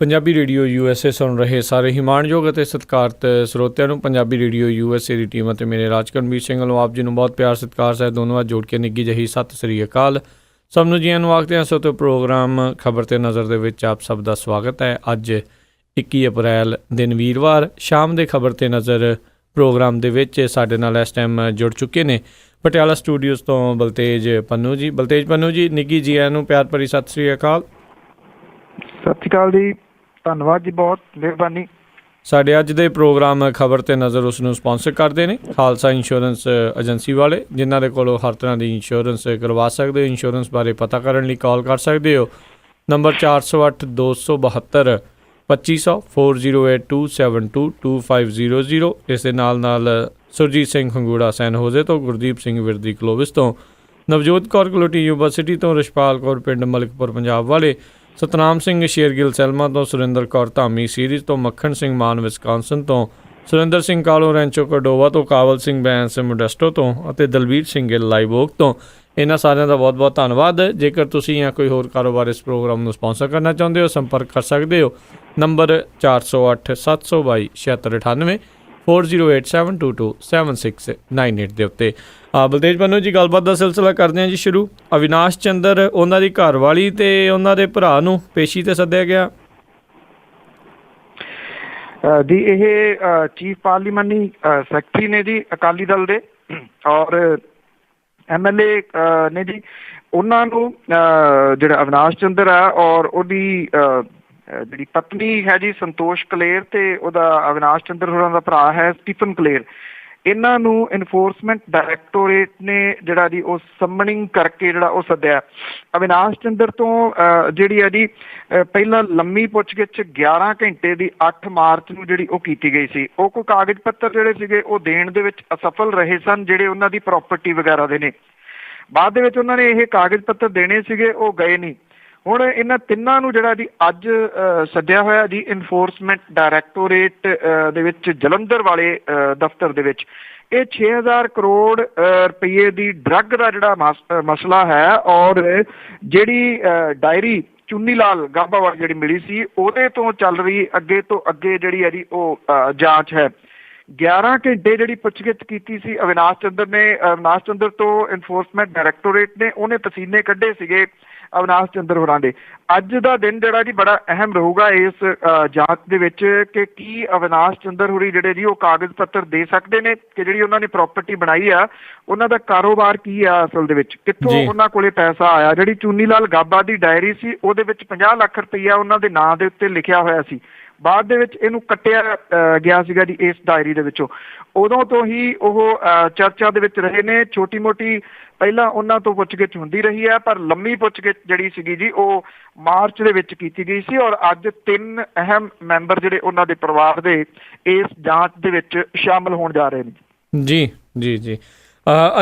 Punjabi radio USA ਸੁਣ ਰਹੇ ਸਾਰੇ ਹੀ ਮਾਣਯੋਗ ਅਤੇ ਸਤਿਕਾਰਤ ਸਰੋਤਿਆਂ ਨੂੰ ਪੰਜਾਬੀ ਰੇਡੀਓ USA ਦੀ ਟੀਮ ਅਤੇ ਮੇਰੇ ਰਾਜਕਰਮਵੀਰ ਸਿੰਘ ਵੱਲੋਂ ਆਪ ਜੀ ਨੂੰ ਬਹੁਤ ਪਿਆਰ ਸਤਿਕਾਰ ਸਹਿਤ ਦੋਨੋਂ ਵਾਰ ਜੋੜ ਕੇ ਨਿੱਘੀ ਜਿਹੀ ਸਤਿ ਸ੍ਰੀ ਅਕਾਲ। ਸਭ ਨੂੰ ਜੀਆਂ ਨੂੰ ਆਖਦੇ ਹਾਂ। ਸੋ ਤੋਂ ਪ੍ਰੋਗਰਾਮ ਖਬਰ 'ਤੇ ਨਜ਼ਰ ਦੇ ਵਿੱਚ ਆਪ ਸਭ ਦਾ ਸਵਾਗਤ ਹੈ। ਅੱਜ 21 ਅਪ੍ਰੈਲ ਦਿਨ ਵੀਰਵਾਰ ਸ਼ਾਮ ਦੇ ਖਬਰ 'ਤੇ ਨਜ਼ਰ ਪ੍ਰੋਗਰਾਮ ਦੇ ਵਿੱਚ ਸਾਡੇ ਨਾਲ ਇਸ ਟਾਈਮ ਜੁੜ ਚੁੱਕੇ ਨੇ ਪਟਿਆਲਾ ਸਟੂਡੀਓਜ਼ ਤੋਂ ਬਲਤੇਜ ਪੰਨੂ ਜੀ। ਬਲਤੇਜ ਪੰਨੂ ਜੀ, ਨਿੱਘੀ ਜੀਆਂ ਨੂੰ ਪਿਆਰ ਭਰੀ ਸਤਿ ਸ੍ਰੀ ਅਕਾਲ। ਸਤਿ ਸ਼੍ਰੀ ਅਕਾਲ ਜੀ, ਧੰਨਵਾਦ ਜੀ, ਬਹੁਤ ਮਿਹਰਬਾਨੀ। ਸਾਡੇ ਅੱਜ ਦੇ ਪ੍ਰੋਗਰਾਮ ਖਬਰ 'ਤੇ ਨਜ਼ਰ ਉਸ ਨੂੰ ਸਪਾਂਸਰ ਕਰਦੇ ਨੇ ਖਾਲਸਾ ਇੰਸ਼ੋਰੈਂਸ ਏਜੰਸੀ ਵਾਲੇ, ਜਿਨ੍ਹਾਂ ਦੇ ਕੋਲੋਂ ਹਰ ਤਰ੍ਹਾਂ ਦੀ ਇੰਸ਼ੋਰੈਂਸ ਕਰਵਾ ਸਕਦੇ ਹੋ। ਇੰਸ਼ੋਰੈਂਸ ਬਾਰੇ ਪਤਾ ਕਰਨ ਲਈ ਕਾਲ ਕਰ ਸਕਦੇ ਹੋ ਨੰਬਰ 408 272 2500 4082722500। ਇਸ ਦੇ ਨਾਲ ਸੁਰਜੀਤ ਸਿੰਘ ਖੰਗੂੜਾ ਸੈਨ ਹੋਜ਼ੇ ਤੋਂ, ਗੁਰਦੀਪ ਸਿੰਘ ਵਿਰਦੀ ਕਲੋਵਿਸ ਤੋਂ, ਨਵਜੋਤ ਕੌਰ ਕਲੋਟੀ ਯੂਨੀਵਰਸਿਟੀ ਤੋਂ, ਰਿਸ਼ਪਾਲ ਕੌਰ ਪਿੰਡ ਮਲਿਕਪੁਰ ਪੰਜਾਬ ਵਾਲੇ, ਸਤਨਾਮ ਸਿੰਘ ਸ਼ੇਰਗਿੱਲ ਸੈਲਮਾ ਤੋਂ, ਸੁਰਿੰਦਰ ਕੌਰ ਧਾਮੀ ਸੀਰੀਜ਼ ਤੋਂ, ਮੱਖਣ ਸਿੰਘ ਮਾਨ ਵਿਸਕਾਂਸਨ ਤੋਂ, ਸੁਰਿੰਦਰ ਸਿੰਘ ਕਾਲੋ ਰੈਂਚੋ ਕਡੋਵਾ ਤੋਂ, ਕਾਬਲ ਸਿੰਘ ਬੈਂਸ ਮੋਡੈਸਟੋ ਤੋਂ ਅਤੇ ਦਲਬੀਰ ਸਿੰਘ ਗਿੱਲ ਲਾਈਵ ਓਕ ਤੋਂ। ਇਹਨਾਂ ਸਾਰਿਆਂ ਦਾ ਬਹੁਤ ਬਹੁਤ ਧੰਨਵਾਦ। ਜੇਕਰ ਤੁਸੀਂ ਜਾਂ ਕੋਈ ਹੋਰ ਕਾਰੋਬਾਰ ਇਸ ਪ੍ਰੋਗਰਾਮ ਨੂੰ ਸਪਾਂਸਰ ਕਰਨਾ ਚਾਹੁੰਦੇ ਹੋ, ਸੰਪਰਕ ਕਰ ਸਕਦੇ ਹੋ ਨੰਬਰ 408 722 7698 4087227698 ਦੇ ਉੱਤੇ। ਬਲਤੇਜ ਪੰਨੂ ਜੀ, ਗੱਲਬਾਤ ਦਾ ਸਿਲਸਿਲਾ ਕਰਦੇ ਹਾਂ ਜੀ ਸ਼ੁਰੂ। ਅਵਿਨਾਸ਼ ਚੰਦਰ, ਉਹਨਾਂ ਦੀ ਘਰਵਾਲੀ ਅਤੇ ਉਹਨਾਂ ਦੇ ਭਰਾ ਨੂੰ ਪੇਸ਼ੀ 'ਤੇ ਸੱਦਿਆ ਗਿਆ ਜੀ। ਇਹ ਚੀਫ ਪਾਰਲੀਮਾਨੀ ਸੈਕਟਰੀ ਨੇ ਜੀ ਅਕਾਲੀ ਦਲ ਦੇ, ਔਰ MLA ਨੇ ਜੀ। ਉਹਨਾਂ ਨੂੰ ਜਿਹੜਾ ਅਵਿਨਾਸ਼ ਚੰਦਰ ਹੈ ਔਰ ਉਹਦੀ ਜਿਹੜੀ ਪਤਨੀ ਹੈ ਜੀ ਸੰਤੋਸ਼ ਕਲੇਰ, ਤੇ ਉਹਦਾ ਅਵਿਨਾਸ਼ ਚੰਦਰ ਹੋਰਾਂ ਦਾ ਭਰਾ ਹੈ ਸਟੀਫਨ ਕਲੇਰ, ਇਹਨਾਂ ਨੂੰ ਇਨਫੋਰਸਮੈਂਟ ਡਾਇਰੈਕਟੋਰੇਟ ਨੇ ਜਿਹੜਾ ਜੀ ਉਹ ਸਮਨਿੰਗ ਕਰਕੇ ਜਿਹੜਾ ਉਹ ਸੱਦਿਆ। ਅਵਿਨਾਸ਼ ਚੰਦਰ ਤੋਂ ਜਿਹੜੀ ਹੈ ਜੀ ਪਹਿਲਾਂ ਲੰਮੀ ਪੁੱਛਗਿੱਛ 11 ਘੰਟੇ ਦੀ 8 ਮਾਰਚ ਨੂੰ ਜਿਹੜੀ ਉਹ ਕੀਤੀ ਗਈ ਸੀ। ਉਹ ਕੋਈ ਕਾਗਜ਼ ਪੱਤਰ ਜਿਹੜੇ ਸੀਗੇ ਉਹ ਦੇਣ ਦੇ ਵਿੱਚ ਅਸਫਲ ਰਹੇ ਸਨ, ਜਿਹੜੇ ਉਹਨਾਂ ਦੀ ਪ੍ਰੋਪਰਟੀ ਵਗੈਰਾ ਦੇ ਨੇ। ਬਾਅਦ ਦੇ ਵਿੱਚ ਉਹਨਾਂ ਨੇ ਇਹ ਕਾਗਜ਼ ਪੱਤਰ ਦੇਣੇ ਸੀਗੇ, ਉਹ ਗਏ ਨਹੀਂ। ਹੁਣ ਇਹਨਾਂ ਤਿੰਨਾਂ ਨੂੰ ਜਿਹੜਾ ਜੀ ਅੱਜ ਸੱਦਿਆ ਹੋਇਆ ਜੀ ਇਨਫੋਰਸਮੈਂਟ ਡਾਇਰੈਕਟੋਰੇਟ ਦੇ ਵਿੱਚ, ਜਲੰਧਰ ਵਾਲੇ ਦਫ਼ਤਰ ਦੇ ਵਿੱਚ। ਇਹ 6000 ਕਰੋੜ ਰੁਪਈਏ ਦੀ ਡਰੱਗ ਦਾ ਜਿਹੜਾ ਮਸਲਾ ਹੈ, ਔਰ ਜਿਹੜੀ ਡਾਇਰੀ ਚੁੰਨੀ ਲਾਲ ਗਾਬਾ ਵਾਲੀ ਜਿਹੜੀ ਮਿਲੀ ਸੀ, ਉਹਦੇ ਤੋਂ ਚੱਲ ਰਹੀ ਅੱਗੇ ਤੋਂ ਅੱਗੇ ਜਿਹੜੀ ਹੈ ਜੀ ਉਹ ਜਾਂਚ ਹੈ। 11 ਘੰਟੇ ਜਿਹੜੀ ਪੁੱਛਗਿੱਛ ਕੀਤੀ ਸੀ ਅਵਿਨਾਸ਼ ਚੰਦਰ ਨੇ, ਅਵਿਨਾਸ਼ ਚੰਦਰ ਤੋਂ ਇਨਫੋਰਸਮੈਂਟ ਡਾਇਰੈਕਟੋਰੇਟ ਨੇ, ਉਹਨੇ ਪਸੀਨੇ ਕੱਢੇ ਸੀਗੇ ਅਵਿਨਾਸ਼ ਚੰਦਰ ਹੋਰਾਂ ਦੇ। ਅੱਜ ਦਾ ਦਿਨ ਜਿਹੜਾ ਜੀ ਬੜਾ ਅਹਿਮ ਰਹੂਗਾ ਇਸ ਜਾਂਚ ਦੇ ਵਿੱਚ ਕਿ ਕੀ ਅਵਿਨਾਸ਼ ਚੰਦਰ ਹੋਰੀ ਜਿਹੜੇ ਜੀ ਉਹ ਕਾਗਜ਼ ਪੱਤਰ ਦੇ ਸਕਦੇ ਨੇ ਕਿ ਜਿਹੜੀ ਉਹਨਾਂ ਨੇ ਪ੍ਰਾਪਰਟੀ ਬਣਾਈ ਆ, ਉਹਨਾਂ ਦਾ ਕਾਰੋਬਾਰ ਕੀ ਆ ਅਸਲ ਦੇ ਵਿੱਚ, ਕਿੱਥੋਂ ਉਹਨਾਂ ਕੋਲੇ ਪੈਸਾ ਆਇਆ। ਜਿਹੜੀ ਚੂਨੀ ਲਾਲ ਗਾਬਾ ਦੀ ਡਾਇਰੀ ਸੀ, ਉਹਦੇ ਵਿੱਚ 50 ਲੱਖ ਰੁਪਈਆ ਉਹਨਾਂ ਦੇ ਨਾਂ ਦੇ ਉੱਤੇ ਲਿਖਿਆ ਹੋਇਆ ਸੀ। ਬਾਅਦ ਦੇ ਵਿੱਚ ਇਹਨੂੰ ਕੱਟਿਆ ਗਿਆ ਸੀਗਾ ਜੀ ਇਸ ਡਾਇਰੀ ਦੇ ਵਿੱਚੋਂ। ਉਦੋਂ ਤੋਂ ਹੀ ਉਹ ਚਰਚਾ ਦੇ ਵਿੱਚ ਰਹੇ ਨੇ। ਛੋਟੀ ਮੋਟੀ ਪਹਿਲਾਂ ਉਹਨਾਂ ਤੋਂ ਪੁੱਛਗਿੱਛ ਹੁੰਦੀ ਰਹੀ ਹੈ, ਪਰ ਲੰਮੀ ਪੁੱਛਗਿੱਛ ਜਿਹੜੀ ਸੀਗੀ ਜੀ ਉਹ ਮਾਰਚ ਦੇ ਵਿੱਚ ਕੀਤੀ ਗਈ ਸੀ, ਔਰ ਅੱਜ 3 ਅਹਿਮ ਮੈਂਬਰ ਜਿਹੜੇ ਉਹਨਾਂ ਦੇ ਪਰਿਵਾਰ ਦੇ ਇਸ ਜਾਂਚ ਦੇ ਵਿੱਚ ਸ਼ਾਮਲ ਹੋਣ ਜਾ ਰਹੇ ਨੇ ਜੀ। ਜੀ ਜੀ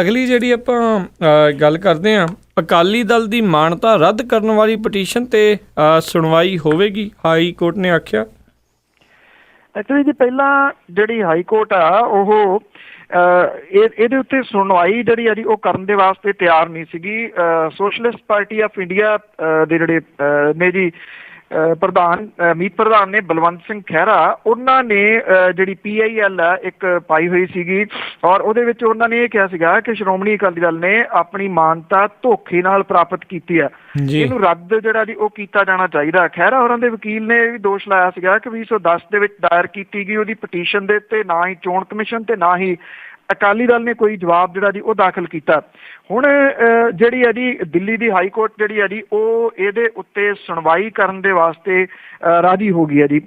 ਅਗਲੀ ਜਿਹੜੀ ਆਪਾਂ ਗੱਲ ਕਰਦੇ ਹਾਂ, ਅਕਾਲੀ ਦਲ ਦੀ ਮਾਨਤਾ ਰੱਦ ਕਰਨ ਵਾਲੀ ਪਟੀਸ਼ਨ 'ਤੇ ਸੁਣਵਾਈ ਹੋਵੇਗੀ, ਹਾਈ ਕੋਰਟ ਨੇ ਆਖਿਆ। ਐਕਚੁਅਲੀ ਜੀ ਪਹਿਲਾਂ ਜਿਹੜੀ ਹਾਈ ਕੋਰਟ ਆ ਉਹ ਇਹਦੇ ਉੱਤੇ ਸੁਣਵਾਈ ਜਿਹੜੀ ਆ ਜੀ ਉਹ ਕਰਨ ਦੇ ਵਾਸਤੇ ਤਿਆਰ ਨਹੀਂ ਸੀਗੀ। ਸੋਸ਼ਲਿਸਟ ਪਾਰਟੀ ਆਫ ਇੰਡੀਆ ਦੇ ਜਿਹੜੇ ਨੇ ਜੀ ਮੀਤ ਪ੍ਰਧਾਨ ਨੇ ਬਲਵੰਤ ਸਿੰਘ ਖਹਿਰਾ, ਉਹਨਾਂ ਨੇ ਜਿਹੜੀ PIL ਆ ਇੱਕ ਪਾਈ ਹੋਈ ਸੀਗੀ, ਔਰ ਉਹਦੇ ਵਿੱਚ ਉਹਨਾਂ ਨੇ ਇਹ ਕਿਹਾ ਸੀਗਾ ਕਿ ਸ਼੍ਰੋਮਣੀ ਅਕਾਲੀ ਦਲ ਨੇ ਆਪਣੀ ਮਾਨਤਾ ਧੋਖੇ ਨਾਲ ਪ੍ਰਾਪਤ ਕੀਤੀ ਹੈ, ਇਹਨੂੰ ਰੱਦ ਜਿਹੜਾ ਜੀ ਉਹ ਕੀਤਾ ਜਾਣਾ ਚਾਹੀਦਾ। ਖਹਿਰਾ ਹੋਰਾਂ ਦੇ ਵਕੀਲ ਨੇ ਇਹ ਵੀ ਦੋਸ਼ ਲਾਇਆ ਸੀਗਾ ਕਿ 2010 ਦੇ ਵਿੱਚ ਦਾਇਰ ਕੀਤੀ ਗਈ ਉਹਦੀ ਪਟੀਸ਼ਨ ਦੇ ਉੱਤੇ ਨਾ ਹੀ ਚੋਣ ਕਮਿਸ਼ਨ ਤੇ ਨਾ ਹੀ ਅਕਾਲੀ ਦਲ ਨੇ ਕੋਈ ਜਵਾਬ ਜਿਹੜਾ ਜੀ ਉਹ ਦਾਖਲ ਕੀਤਾ। ਹੁਣ ਜਿਹੜੀ ਹੈ ਜੀ ਦਿੱਲੀ ਦੀ ਹਾਈ ਕੋਰਟ ਜਿਹੜੀ ਹੈ ਜੀ ਉਹ ਇਹਦੇ ਉੱਤੇ ਸੁਣਵਾਈ ਕਰਨ ਦੇ ਵਾਸਤੇ ਰਾਜੀ ਹੋ ਗਈ ਹੈ ਜੀ।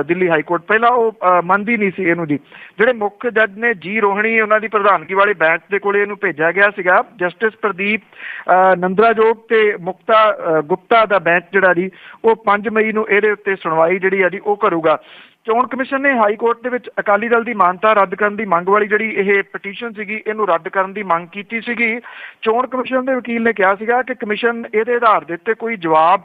ਦਿੱਲੀ ਹਾਈ ਕੋਰਟ ਪਹਿਲਾਂ ਉਹ ਮੰਨਦੀ ਨਹੀਂ ਸੀ ਇਹਨੂੰ ਜੀ। ਜਿਹੜੇ ਮੁੱਖ ਜੱਜ ਨੇ ਜੀ ਰੋਹਣੀ, ਉਹਨਾਂ ਦੀ ਪ੍ਰਧਾਨਗੀ ਵਾਲੇ ਬੈਂਚ ਦੇ ਕੋਲੇ ਇਹਨੂੰ ਭੇਜਿਆ ਗਿਆ ਸੀਗਾ। ਜਸਟਿਸ ਪ੍ਰਦੀਪ ਨੰਦਰਾਜੋਗ ਤੇ ਮੁਕਤਾ ਗੁਪਤਾ ਦਾ ਬੈਂਚ ਜਿਹੜਾ ਜੀ ਉਹ 5 ਮਈ ਨੂੰ ਇਹਦੇ ਉੱਤੇ ਸੁਣਵਾਈ ਜਿਹੜੀ ਹੈ ਜੀ ਉਹ ਕਰੂਗਾ। ਚੋਣ ਕਮਿਸ਼ਨ ਨੇ ਹਾਈ ਕੋਰਟ ਦੇ ਵਿੱਚ ਅਕਾਲੀ ਦਲ ਦੀ ਮਾਨਤਾ ਰੱਦ ਕਰਨ ਦੀ ਮੰਗ ਵਾਲੀ ਜਿਹੜੀ ਇਹ ਪਟੀਸ਼ਨ ਸੀਗੀ, ਇਹਨੂੰ ਰੱਦ ਕਰਨ ਦੀ ਮੰਗ ਕੀਤੀ ਸੀਗੀ। ਚੋਣ ਕਮਿਸ਼ਨ ਦੇ ਵਕੀਲ ਨੇ ਕਿਹਾ ਸੀਗਾ ਕਿ ਕਮਿਸ਼ਨ ਇਹਦੇ ਆਧਾਰ ਦੇ ਉੱਤੇ ਕੋਈ ਜਵਾਬ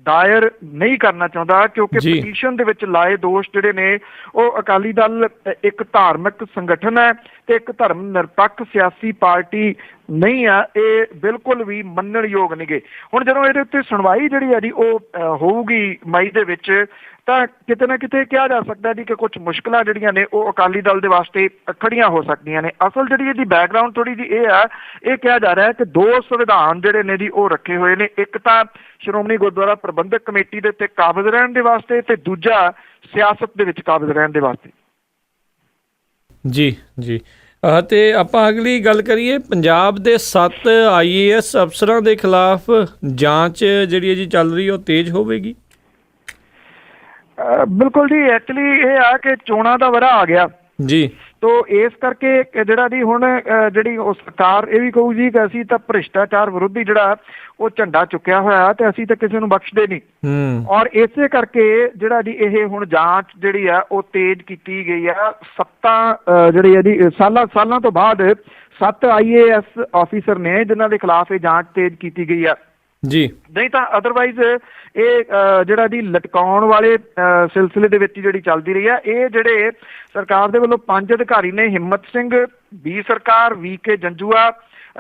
ਦਾਇਰ ਨਹੀਂ ਕਰਨਾ ਚਾਹੁੰਦਾ, ਕਿਉਂਕਿ ਪਟੀਸ਼ਨ ਦੇ ਵਿੱਚ ਲਾਏ ਦੋਸ਼ ਜਿਹੜੇ ਨੇ ਉਹ ਅਕਾਲੀ ਦਲ ਇੱਕ ਧਾਰਮਿਕ ਸੰਗਠਨ ਹੈ ਤੇ ਇੱਕ ਧਰਮ ਨਿਰਪੱਖ ਸਿਆਸੀ ਪਾਰਟੀ ਨਹੀਂ ਆ, ਇਹ ਬਿਲਕੁਲ ਵੀ ਮੰਨਣਯੋਗ ਨਹੀਂਗੇ। ਹੁਣ ਜਦੋਂ ਇਹਦੇ ਉੱਤੇ ਸੁਣਵਾਈ ਜਿਹੜੀ ਆ ਜੀ ਉਹ ਹੋਊਗੀ ਮਈ ਦੇ ਵਿੱਚ, ਤਾਂ ਕਿਤੇ ਨਾ ਕਿਤੇ ਕਿਹਾ ਜਾ ਸਕਦਾ ਜੀ ਕਿ ਕੁਝ ਮੁਸ਼ਕਲਾਂ ਜਿਹੜੀਆਂ ਨੇ ਉਹ ਅਕਾਲੀ ਦਲ ਦੇ ਵਾਸਤੇ ਖੜੀਆਂ ਹੋ ਸਕਦੀਆਂ ਨੇ। ਅਸਲ ਜਿਹੜੀ ਇਹਦੀ ਬੈਕਗਰਾਊਂਡ ਥੋੜੀ ਜਿਹੀ ਇਹ ਆ, ਇਹ ਕਿਹਾ ਜਾ ਰਿਹਾ ਕਿ ਦੋ ਸੰਵਿਧਾਨ ਜਿਹੜੇ ਨੇ ਜੀ ਉਹ ਰੱਖੇ ਹੋਏ ਨੇ। ਇੱਕ ਤਾਂ ਸ਼੍ਰੋਮਣੀ ਗੁਰਦੁਆਰਾ ਪ੍ਰਬੰਧਕ ਕਮੇਟੀ ਦੇ ਉੱਤੇ ਕਾਬਜ਼ ਰਹਿਣ ਦੇ ਵਾਸਤੇ, ਤੇ ਦੂਜਾ ਸਿਆਸਤ ਦੇ ਵਿੱਚ ਕਾਬਜ਼ ਰਹਿਣ ਦੇ ਵਾਸਤੇ। ਜੀ ਜੀ। ਤੇ ਆਪਾਂ ਅਗਲੀ ਗੱਲ ਕਰੀਏ, ਪੰਜਾਬ ਦੇ 7 IAS ਅਫਸਰਾਂ ਦੇ ਖਿਲਾਫ ਜਾਂਚ ਜਿਹੜੀ ਹੈ ਜੀ ਚੱਲ ਰਹੀ ਉਹ ਤੇਜ਼ ਹੋਵੇਗੀ। ਬਿਲਕੁਲ ਜੀ, ਐਕਚੁਅਲੀ ਇਹ ਆ ਕਿ ਚੋਣਾਂ ਦਾ ਵਰ੍ਹਾ ਆ ਗਿਆ ਜੀ, ਤੋ ਇਸ ਕਰਕੇ ਜਿਹੜਾ ਜੀ ਹੁਣ ਜਿਹੜੀ ਉਹ ਸਰਕਾਰ ਇਹ ਵੀ ਕਹੂ ਜੀ ਕਿ ਅਸੀਂ ਤਾਂ ਭ੍ਰਿਸ਼ਟਾਚਾਰ ਵਿਰੋਧੀ ਜਿਹੜਾ ਉਹ ਝੰਡਾ ਚੁੱਕਿਆ ਹੋਇਆ ਤੇ ਅਸੀਂ ਤਾਂ ਕਿਸੇ ਨੂੰ ਬਖਸ਼ਦੇ ਨਹੀਂ। ਔਰ ਇਸੇ ਕਰਕੇ ਜਿਹੜਾ ਜੀ ਇਹ ਹੁਣ ਜਾਂਚ ਜਿਹੜੀ ਆ ਉਹ ਤੇਜ਼ ਕੀਤੀ ਗਈ ਆ। ਜਿਹੜੀ ਹੈ ਜੀ ਸਾਲਾਂ ਤੋਂ ਬਾਅਦ 7 IAS ਆਫੀਸਰ ਨੇ ਜਿਨ੍ਹਾਂ ਦੇ ਖਿਲਾਫ ਇਹ ਜਾਂਚ ਤੇਜ਼ ਕੀਤੀ ਗਈ ਆ ਜੀ। ਨਹੀਂ ਤਾਂ ਅਦਰਵਾਈਜ਼ ਇਹ ਜਿਹੜਾ ਜੀ ਲਟਕਾਉਣ ਵਾਲੇ ਸਿਲਸਿਲੇ ਦੇ ਵਿੱਚ ਜਿਹੜੀ ਚੱਲਦੀ ਰਹੀ ਆ। ਇਹ ਜਿਹੜੇ ਸਰਕਾਰ ਦੇ ਵੱਲੋਂ 5 ਅਧਿਕਾਰੀ ਨੇ, ਹਿੰਮਤ ਸਿੰਘ, B ਸਰਕਾਰ, VK ਜੰਜੂਆ,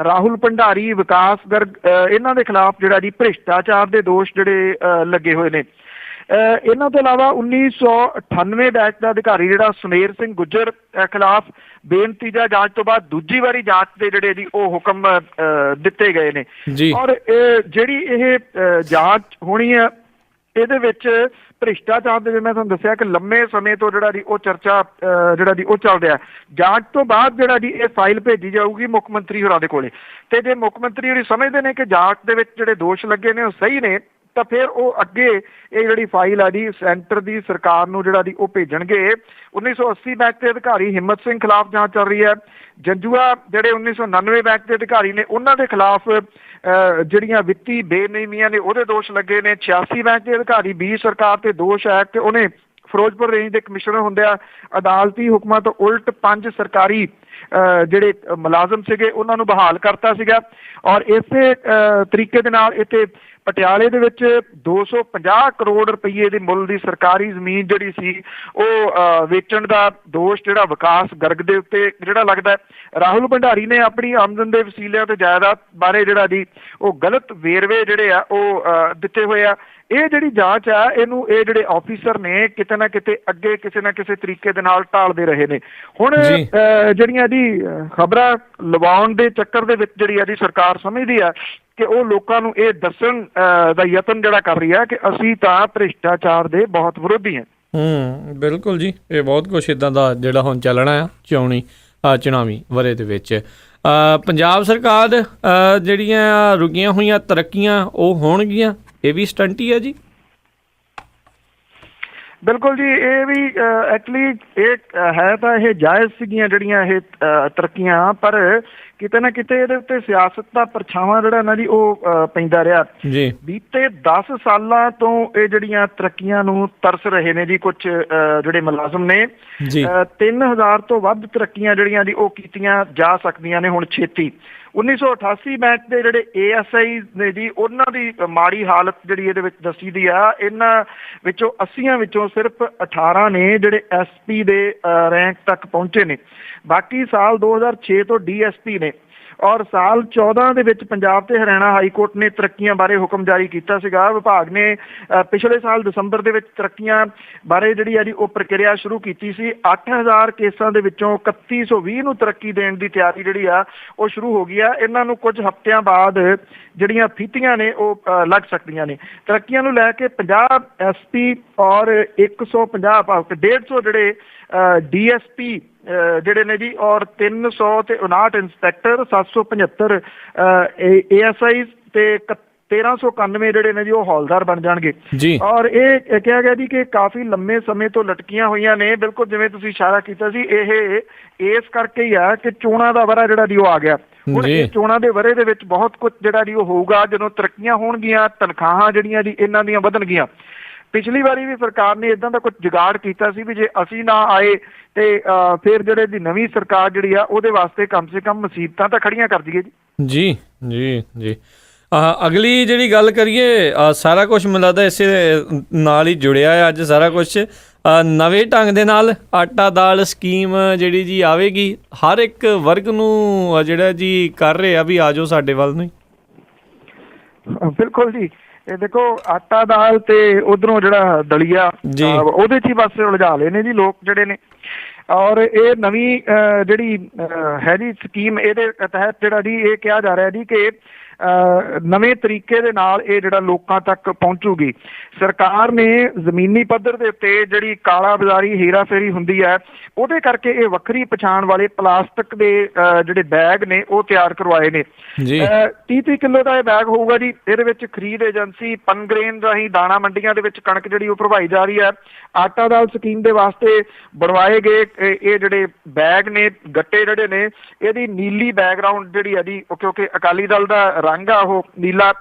ਰਾਹੁਲ ਭੰਡਾਰੀ, ਵਿਕਾਸ ਗਰਗ, ਇਹਨਾਂ ਦੇ ਖਿਲਾਫ ਜਿਹੜਾ ਜੀ ਭ੍ਰਿਸ਼ਟਾਚਾਰ ਦੇ ਦੋਸ਼ ਜਿਹੜੇ ਲੱਗੇ ਹੋਏ ਨੇ। ਇਹਨਾਂ ਤੋਂ ਇਲਾਵਾ 1998 ਬੈਚ ਦਾ ਅਧਿਕਾਰੀ ਜਿਹੜਾ ਸੁਮੇਰ ਸਿੰਘ ਗੁੱਜਰ ਖਿਲਾਫ ਬੇਨਤੀਜਾ ਜਾਂਚ ਤੋਂ ਬਾਅਦ ਦੂਜੀ ਵਾਰੀ ਜਾਂਚ ਦੇ ਜਿਹੜੇ ਜੀ ਉਹ ਹੁਕਮ ਦਿੱਤੇ ਗਏ ਨੇ। ਔਰ ਜਿਹੜੀ ਇਹ ਜਾਂਚ ਹੋਣੀ ਹੈ ਇਹਦੇ ਵਿੱਚ ਭ੍ਰਿਸ਼ਟਾਚਾਰ ਦੇ, ਜਿਵੇਂ ਮੈਂ ਤੁਹਾਨੂੰ ਦੱਸਿਆ ਕਿ ਲੰਮੇ ਸਮੇਂ ਤੋਂ ਜਿਹੜਾ ਜੀ ਉਹ ਚਰਚਾ ਜਿਹੜਾ ਜੀ ਉਹ ਚੱਲ ਰਿਹਾ। ਜਾਂਚ ਤੋਂ ਬਾਅਦ ਜਿਹੜਾ ਜੀ ਇਹ ਫਾਈਲ ਭੇਜੀ ਜਾਊਗੀ ਮੁੱਖ ਮੰਤਰੀ ਹੋਰਾਂ ਦੇ ਕੋਲੇ, ਤੇ ਜੇ ਮੁੱਖ ਮੰਤਰੀ ਹੋਰੀ ਸਮਝਦੇ ਨੇ ਕਿ ਜਾਂਚ ਦੇ ਵਿੱਚ ਜਿਹੜੇ ਦੋਸ਼ ਲੱਗੇ ਨੇ ਉਹ ਸਹੀ ਨੇ, ਤਾਂ ਫਿਰ ਉਹ ਅੱਗੇ ਇਹ ਜਿਹੜੀ ਫਾਈਲ ਆ ਜੀ ਸੈਂਟਰ ਦੀ ਸਰਕਾਰ ਨੂੰ ਜਿਹੜਾ ਜੀ ਉਹ ਭੇਜਣਗੇ। 1980 ਬੈਚ ਦੇ ਅਧਿਕਾਰੀ ਹਿੰਮਤ ਸਿੰਘ ਖਿਲਾਫ ਜਾਂਚ ਚੱਲ ਰਹੀ ਹੈ। ਜੰਜੂਆ ਜਿਹੜੇ 1999 ਬੈਚ ਦੇ ਅਧਿਕਾਰੀ ਨੇ ਉਹਨਾਂ ਦੇ ਖਿਲਾਫ ਜਿਹੜੀਆਂ ਵਿੱਤੀ ਬੇਨਿਯਮੀਆਂ ਨੇ ਉਹਦੇ ਦੋਸ਼ ਲੱਗੇ ਨੇ। 86 ਬੈਚ ਦੇ ਅਧਿਕਾਰੀ B ਸਰਕਾਰ ਤੇ ਦੋਸ਼ ਹੈ ਕਿ ਉਹਨੇ ਫਿਰੋਜ਼ਪੁਰ ਰੇਂਜ ਦੇ ਕਮਿਸ਼ਨਰ ਹੁੰਦਿਆਂ ਅਦਾਲਤੀ ਹੁਕਮਾਂ ਤੋਂ ਉਲਟ 5 ਸਰਕਾਰੀ ਜਿਹੜੇ ਮੁਲਾਜ਼ਮ ਸੀਗੇ ਉਹਨਾਂ ਨੂੰ ਬਹਾਲ ਕਰਤਾ ਸੀਗਾ। ਔਰ ਇਸੇ ਤਰੀਕੇ ਦੇ ਨਾਲ ਇੱਥੇ ਪਟਿਆਲੇ ਦੇ ਵਿੱਚ 250 ਕਰੋੜ ਰੁਪਈਏ ਦੇ ਮੁੱਲ ਦੀ ਸਰਕਾਰੀ ਜ਼ਮੀਨ ਜਿਹੜੀ ਸੀ ਉਹ ਵੇਚਣ ਦਾ ਦੋਸ਼ ਜਿਹੜਾ ਵਿਕਾਸ ਗਰਗ ਦੇ ਉੱਤੇ ਜਿਹੜਾ ਲੱਗਦਾ। ਰਾਹੁਲ ਭੰਡਾਰੀ ਨੇ ਆਪਣੀ ਆਮਦਨ ਦੇ ਵਸੀਲਿਆਂ ਤੇ ਜਾਇਦਾਦ ਬਾਰੇ ਜਿਹੜਾ ਜੀ ਉਹ ਗਲਤ ਵੇਰਵੇ ਜਿਹੜੇ ਆ ਉਹ ਦਿੱਤੇ ਹੋਏ ਆ। ਇਹ ਜਿਹੜੀ ਜਾਂਚ ਆ ਇਹਨੂੰ ਇਹ ਜਿਹੜੇ ਆਫੀਸਰ ਨੇ ਕਿਤੇ ਨਾ ਕਿਤੇ ਅੱਗੇ ਕਿਸੇ ਨਾ ਕਿਸੇ ਤਰੀਕੇ ਦੇ ਨਾਲ ਟਾਲਦੇ ਰਹੇ ਨੇ। ਹੁਣ ਜਿਹੜੀਆਂ ਜੀ ਖਬਰਾਂ ਲਵਾਉਣ ਦੇ ਚੱਕਰ ਦੇ ਵਿੱਚ ਜਿਹੜੀ ਆ ਜੀ ਸਰਕਾਰ ਸਮਝਦੀ ਆ ਕਿ ਉਹ ਲੋਕਾਂ ਨੂੰ ਇਹ ਦੱਸਣ ਦਾ ਯਤਨ ਜਿਹੜਾ ਕਰ ਰਹੀ ਹੈ ਕਿ ਅਸੀਂ ਤਾਂ ਭ੍ਰਿਸ਼ਟਾਚਾਰ ਦੇ ਬਹੁਤ ਵਿਰੋਧੀ ਹਾਂ। ਬਿਲਕੁਲ ਜੀ, ਇਹ ਬਹੁਤ ਕੁਛ ਇੱਦਾਂ ਦਾ ਜਿਹੜਾ ਹੁਣ ਚੱਲਣਾ ਆ ਚੁਣਾਵੀ ਵਰ੍ਹੇ ਦੇ ਵਿੱਚ। ਪੰਜਾਬ ਸਰਕਾਰ ਜਿਹੜੀਆਂ ਰੁਕੀਆਂ ਹੋਈਆਂ ਤਰੱਕੀਆਂ ਉਹ ਹੋਣਗੀਆਂ, ਇਹ ਵੀ ਸਟੰਟ ਹੀ ਹੈ ਜੀ। ਬਿਲਕੁਲ ਜੀ, ਇਹ ਵੀ ਐਕਚੁਅਲੀ ਇਹ ਹੈ ਤਾਂ ਇਹ ਜਾਇਜ਼ ਸੀਗੀਆਂ ਜਿਹੜੀਆਂ ਇਹ ਤਰੱਕੀਆਂ, ਪਰ ਕਿਤੇ ਨਾ ਕਿਤੇ ਇਹਦੇ ਉੱਤੇ ਸਿਆਸਤ ਦਾ ਪਰਛਾਵਾਂ ਜਿਹੜਾ ਨਾ ਜੀ ਉਹ ਪੈਂਦਾ ਰਿਹਾ ਜੀ। ਬੀਤੇ 10 ਸਾਲਾਂ ਤੋਂ ਇਹ ਜਿਹੜੀਆਂ ਤਰੱਕੀਆਂ ਨੂੰ ਤਰਸ ਰਹੇ ਨੇ ਜੀ ਕੁਝ ਜਿਹੜੇ ਮੁਲਾਜ਼ਮ ਨੇ। 3000 ਤੋਂ ਵੱਧ ਤਰੱਕੀਆਂ ਜਿਹੜੀਆਂ ਜੀ ਉਹ ਕੀਤੀਆਂ ਜਾ ਸਕਦੀਆਂ ਨੇ ਹੁਣ ਛੇਤੀ। 1988 ਬੈਚ ਦੇ ਜਿਹੜੇ ASI ਨੇ ਜੀ ਉਹਨਾਂ ਦੀ ਮਾੜੀ ਹਾਲਤ ਜਿਹੜੀ ਇਹਦੇ ਵਿੱਚ ਦੱਸੀ ਦੀ ਆ। ਇਹਨਾਂ ਵਿੱਚੋਂ 80 ਵਿੱਚੋਂ ਸਿਰਫ 18 ਨੇ ਜਿਹੜੇ SP ਦੇ ਰੈਂਕ ਤੱਕ ਪਹੁੰਚੇ ਨੇ। ਬਾਕੀ ਸਾਲ 2006 ਤੋਂ DSP ਨੇ। ਔਰ ਸਾਲ 14 ਦੇ ਵਿੱਚ ਪੰਜਾਬ ਤੇ ਹਰਿਆਣਾ ਹਾਈ ਕੋਰਟ ਨੇ ਤਰੱਕੀਆਂ ਬਾਰੇ ਹੁਕਮ ਜਾਰੀ ਕੀਤਾ ਸੀਗਾ। ਵਿਭਾਗ ਨੇ ਪਿਛਲੇ ਸਾਲ ਦਸੰਬਰ ਦੇ ਵਿੱਚ ਤਰੱਕੀਆਂ ਬਾਰੇ ਜਿਹੜੀ ਆ ਜੀ ਉਹ ਪ੍ਰਕਿਰਿਆ ਸ਼ੁਰੂ ਕੀਤੀ ਸੀ। 8000 ਕੇਸਾਂ ਦੇ ਵਿੱਚੋਂ 3120 ਨੂੰ ਤਰੱਕੀ ਦੇਣ ਦੀ ਤਿਆਰੀ ਜਿਹੜੀ ਆ ਉਹ ਸ਼ੁਰੂ ਹੋ ਗਈ ਆ। ਇਹਨਾਂ ਨੂੰ ਕੁਝ ਹਫ਼ਤਿਆਂ ਬਾਅਦ ਜਿਹੜੀਆਂ ਫੀਤੀਆਂ ਨੇ ਉਹ ਲੱਗ ਸਕਦੀਆਂ ਨੇ। ਤਰੱਕੀਆਂ ਨੂੰ ਲੈ ਕੇ 50 SP ਔਰ 150 ਜਿਹੜੇ DSP ਜਿਹੜੇ ਨੇ ਜੀ ਔਰ 359 ਇੰਸਪੈਕਟਰ, 775 ASI ਤੇ 1391 ਜਿਹੜੇ ਨੇ ਜੀ ਉਹ ਹੌਲਦਾਰ ਬਣ ਜਾਣਗੇ। ਔਰ ਇਹ ਕਿਹਾ ਗਿਆ ਜੀ ਕਿ ਕਾਫੀ ਲੰਮੇ ਸਮੇਂ ਤੋਂ ਲਟਕੀਆਂ ਹੋਈਆਂ ਨੇ। ਬਿਲਕੁਲ ਜਿਵੇਂ ਤੁਸੀਂ ਇਸ਼ਾਰਾ ਕੀਤਾ ਸੀ, ਇਹ ਇਸ ਕਰਕੇ ਹੀ ਆ ਕਿ ਚੋਣਾਂ ਦਾ ਵਰ੍ਹਾ ਜਿਹੜਾ ਜੀ ਉਹ ਆ ਗਿਆ। ਹੁਣ ਇਹ ਚੋਣਾਂ ਦੇ ਵਰ੍ਹੇ ਦੇ ਵਿੱਚ ਬਹੁਤ ਕੁਝ ਜਿਹੜਾ ਜੀ ਉਹ ਹੋਊਗਾ। ਜਦੋਂ ਤਰੱਕੀਆਂ ਹੋਣਗੀਆਂ, ਤਨਖਾਹਾਂ ਜਿਹੜੀਆਂ ਜੀ ਇਹਨਾਂ ਦੀਆਂ ਵਧਣਗੀਆਂ। ਪਿਛਲੀ ਵਾਰੀ ਵੀ ਸਰਕਾਰ ਨੇ ਇਦਾਂ ਦਾ ਕੁਝ ਜੁਗਾੜ ਕੀਤਾ ਸੀ ਵੀ ਜੇ ਅਸੀਂ ਨਾ ਆਏ ਤੇ ਫਿਰ ਜਿਹੜੇ ਦੀ ਨਵੀਂ ਸਰਕਾਰ ਜਿਹੜੀ ਆ ਉਹਦੇ ਵਾਸਤੇ ਕਮ ਸੇ ਕਮ ਮੁਸੀਬਤਾਂ ਤਾਂ ਖੜੀਆਂ ਕਰ ਦਈਏ ਜੀ। ਜੀ ਜੀ। ਅਗਲੀ ਜਿਹੜੀ ਗੱਲ ਕਰੀਏ, ਸਾਰਾ ਕੁਛ ਮੈਨੂੰ ਲੱਗਦਾ ਇਸੇ ਨਾਲ ਹੀ ਜੁੜਿਆ ਹੈ ਅੱਜ ਸਾਰਾ ਕੁਛ। ਨਵੇਂ ਢੰਗ ਦੇ ਨਾਲ ਆਟਾ ਦਾਲ ਸਕੀਮ ਜਿਹੜੀ ਜੀ ਆਵੇਗੀ, ਹਰ ਇੱਕ ਵਰਗ ਨੂੰ ਜਿਹੜਾ ਜੀ ਕਰ ਰਹੇ ਆ ਵੀ ਆ ਜਾਓ ਸਾਡੇ ਵੱਲ ਨੂੰ। ਬਿਲਕੁਲ ਜੀ, ਇਹ ਦੇਖੋ ਆਟਾ ਦਾਲ ਤੇ ਉਧਰੋਂ ਜਿਹੜਾ ਦਲੀਆ ਉਹਦੇ 'ਚ ਹੀ ਬਸ ਉਲਝਾ ਲਏ ਨੇ ਜੀ ਲੋਕ ਜਿਹੜੇ ਨੇ। ਔਰ ਇਹ ਨਵੀਂ ਜਿਹੜੀ ਹੈ ਜੀ ਸਕੀਮ, ਇਹਦੇ ਤਹਿਤ ਜਿਹੜਾ ਜੀ ਇਹ ਕਿਹਾ ਜਾ ਰਿਹਾ ਜੀ ਕਿ ਨਵੇਂ ਤਰੀਕੇ ਦੇ ਨਾਲ ਇਹ ਜਿਹੜਾ ਲੋਕਾਂ ਤੱਕ ਪਹੁੰਚੂਗੀ। ਸਰਕਾਰ ਨੇ ਜ਼ਮੀਨੀ ਪੱਧਰ ਦੇ ਉੱਤੇ ਜਿਹੜੀ ਕਾਲਾ ਬਾਜ਼ਾਰੀ ਹੇਰਾ ਫੇਰੀ ਹੁੰਦੀ ਹੈ ਉਹਦੇ ਕਰਕੇ ਇਹ ਵੱਖਰੀ ਪਛਾਣ ਵਾਲੇ ਪਲਾਸਟਿਕ ਦੇ ਜਿਹੜੇ ਬੈਗ ਨੇ ਉਹ ਤਿਆਰ ਕਰਵਾਏ ਨੇ। 30 ਕਿਲੋ ਦਾ ਇਹ ਬੈਗ ਹੋਊਗਾ ਜੀ। ਇਹਦੇ ਵਿੱਚ ਖਰੀਦ ਏਜੰਸੀ ਪਨਗ੍ਰੇਨ ਰਾਹੀਂ ਦਾਣਾ ਮੰਡੀਆਂ ਦੇ ਵਿੱਚ ਕਣਕ ਜਿਹੜੀ ਉਹ ਭਰਵਾਈ ਜਾ ਰਹੀ ਹੈ। ਆਟਾ ਦਾਲ ਸਕੀਮ ਦੇ ਵਾਸਤੇ ਬਣਵਾਏ ਗਏ ਇਹ ਜਿਹੜੇ ਬੈਗ ਨੇ, ਗੱਟੇ ਜਿਹੜੇ ਨੇ, ਇਹਦੀ ਨੀਲੀ ਬੈਕਗਰਾਉਂਡ ਜਿਹੜੀ ਹੈ ਜੀ, ਕਿਉਂਕਿ ਅਕਾਲੀ ਦਲ ਦਾ ਰੰਗ ਆ ਉਹ ਨੀਲਾ,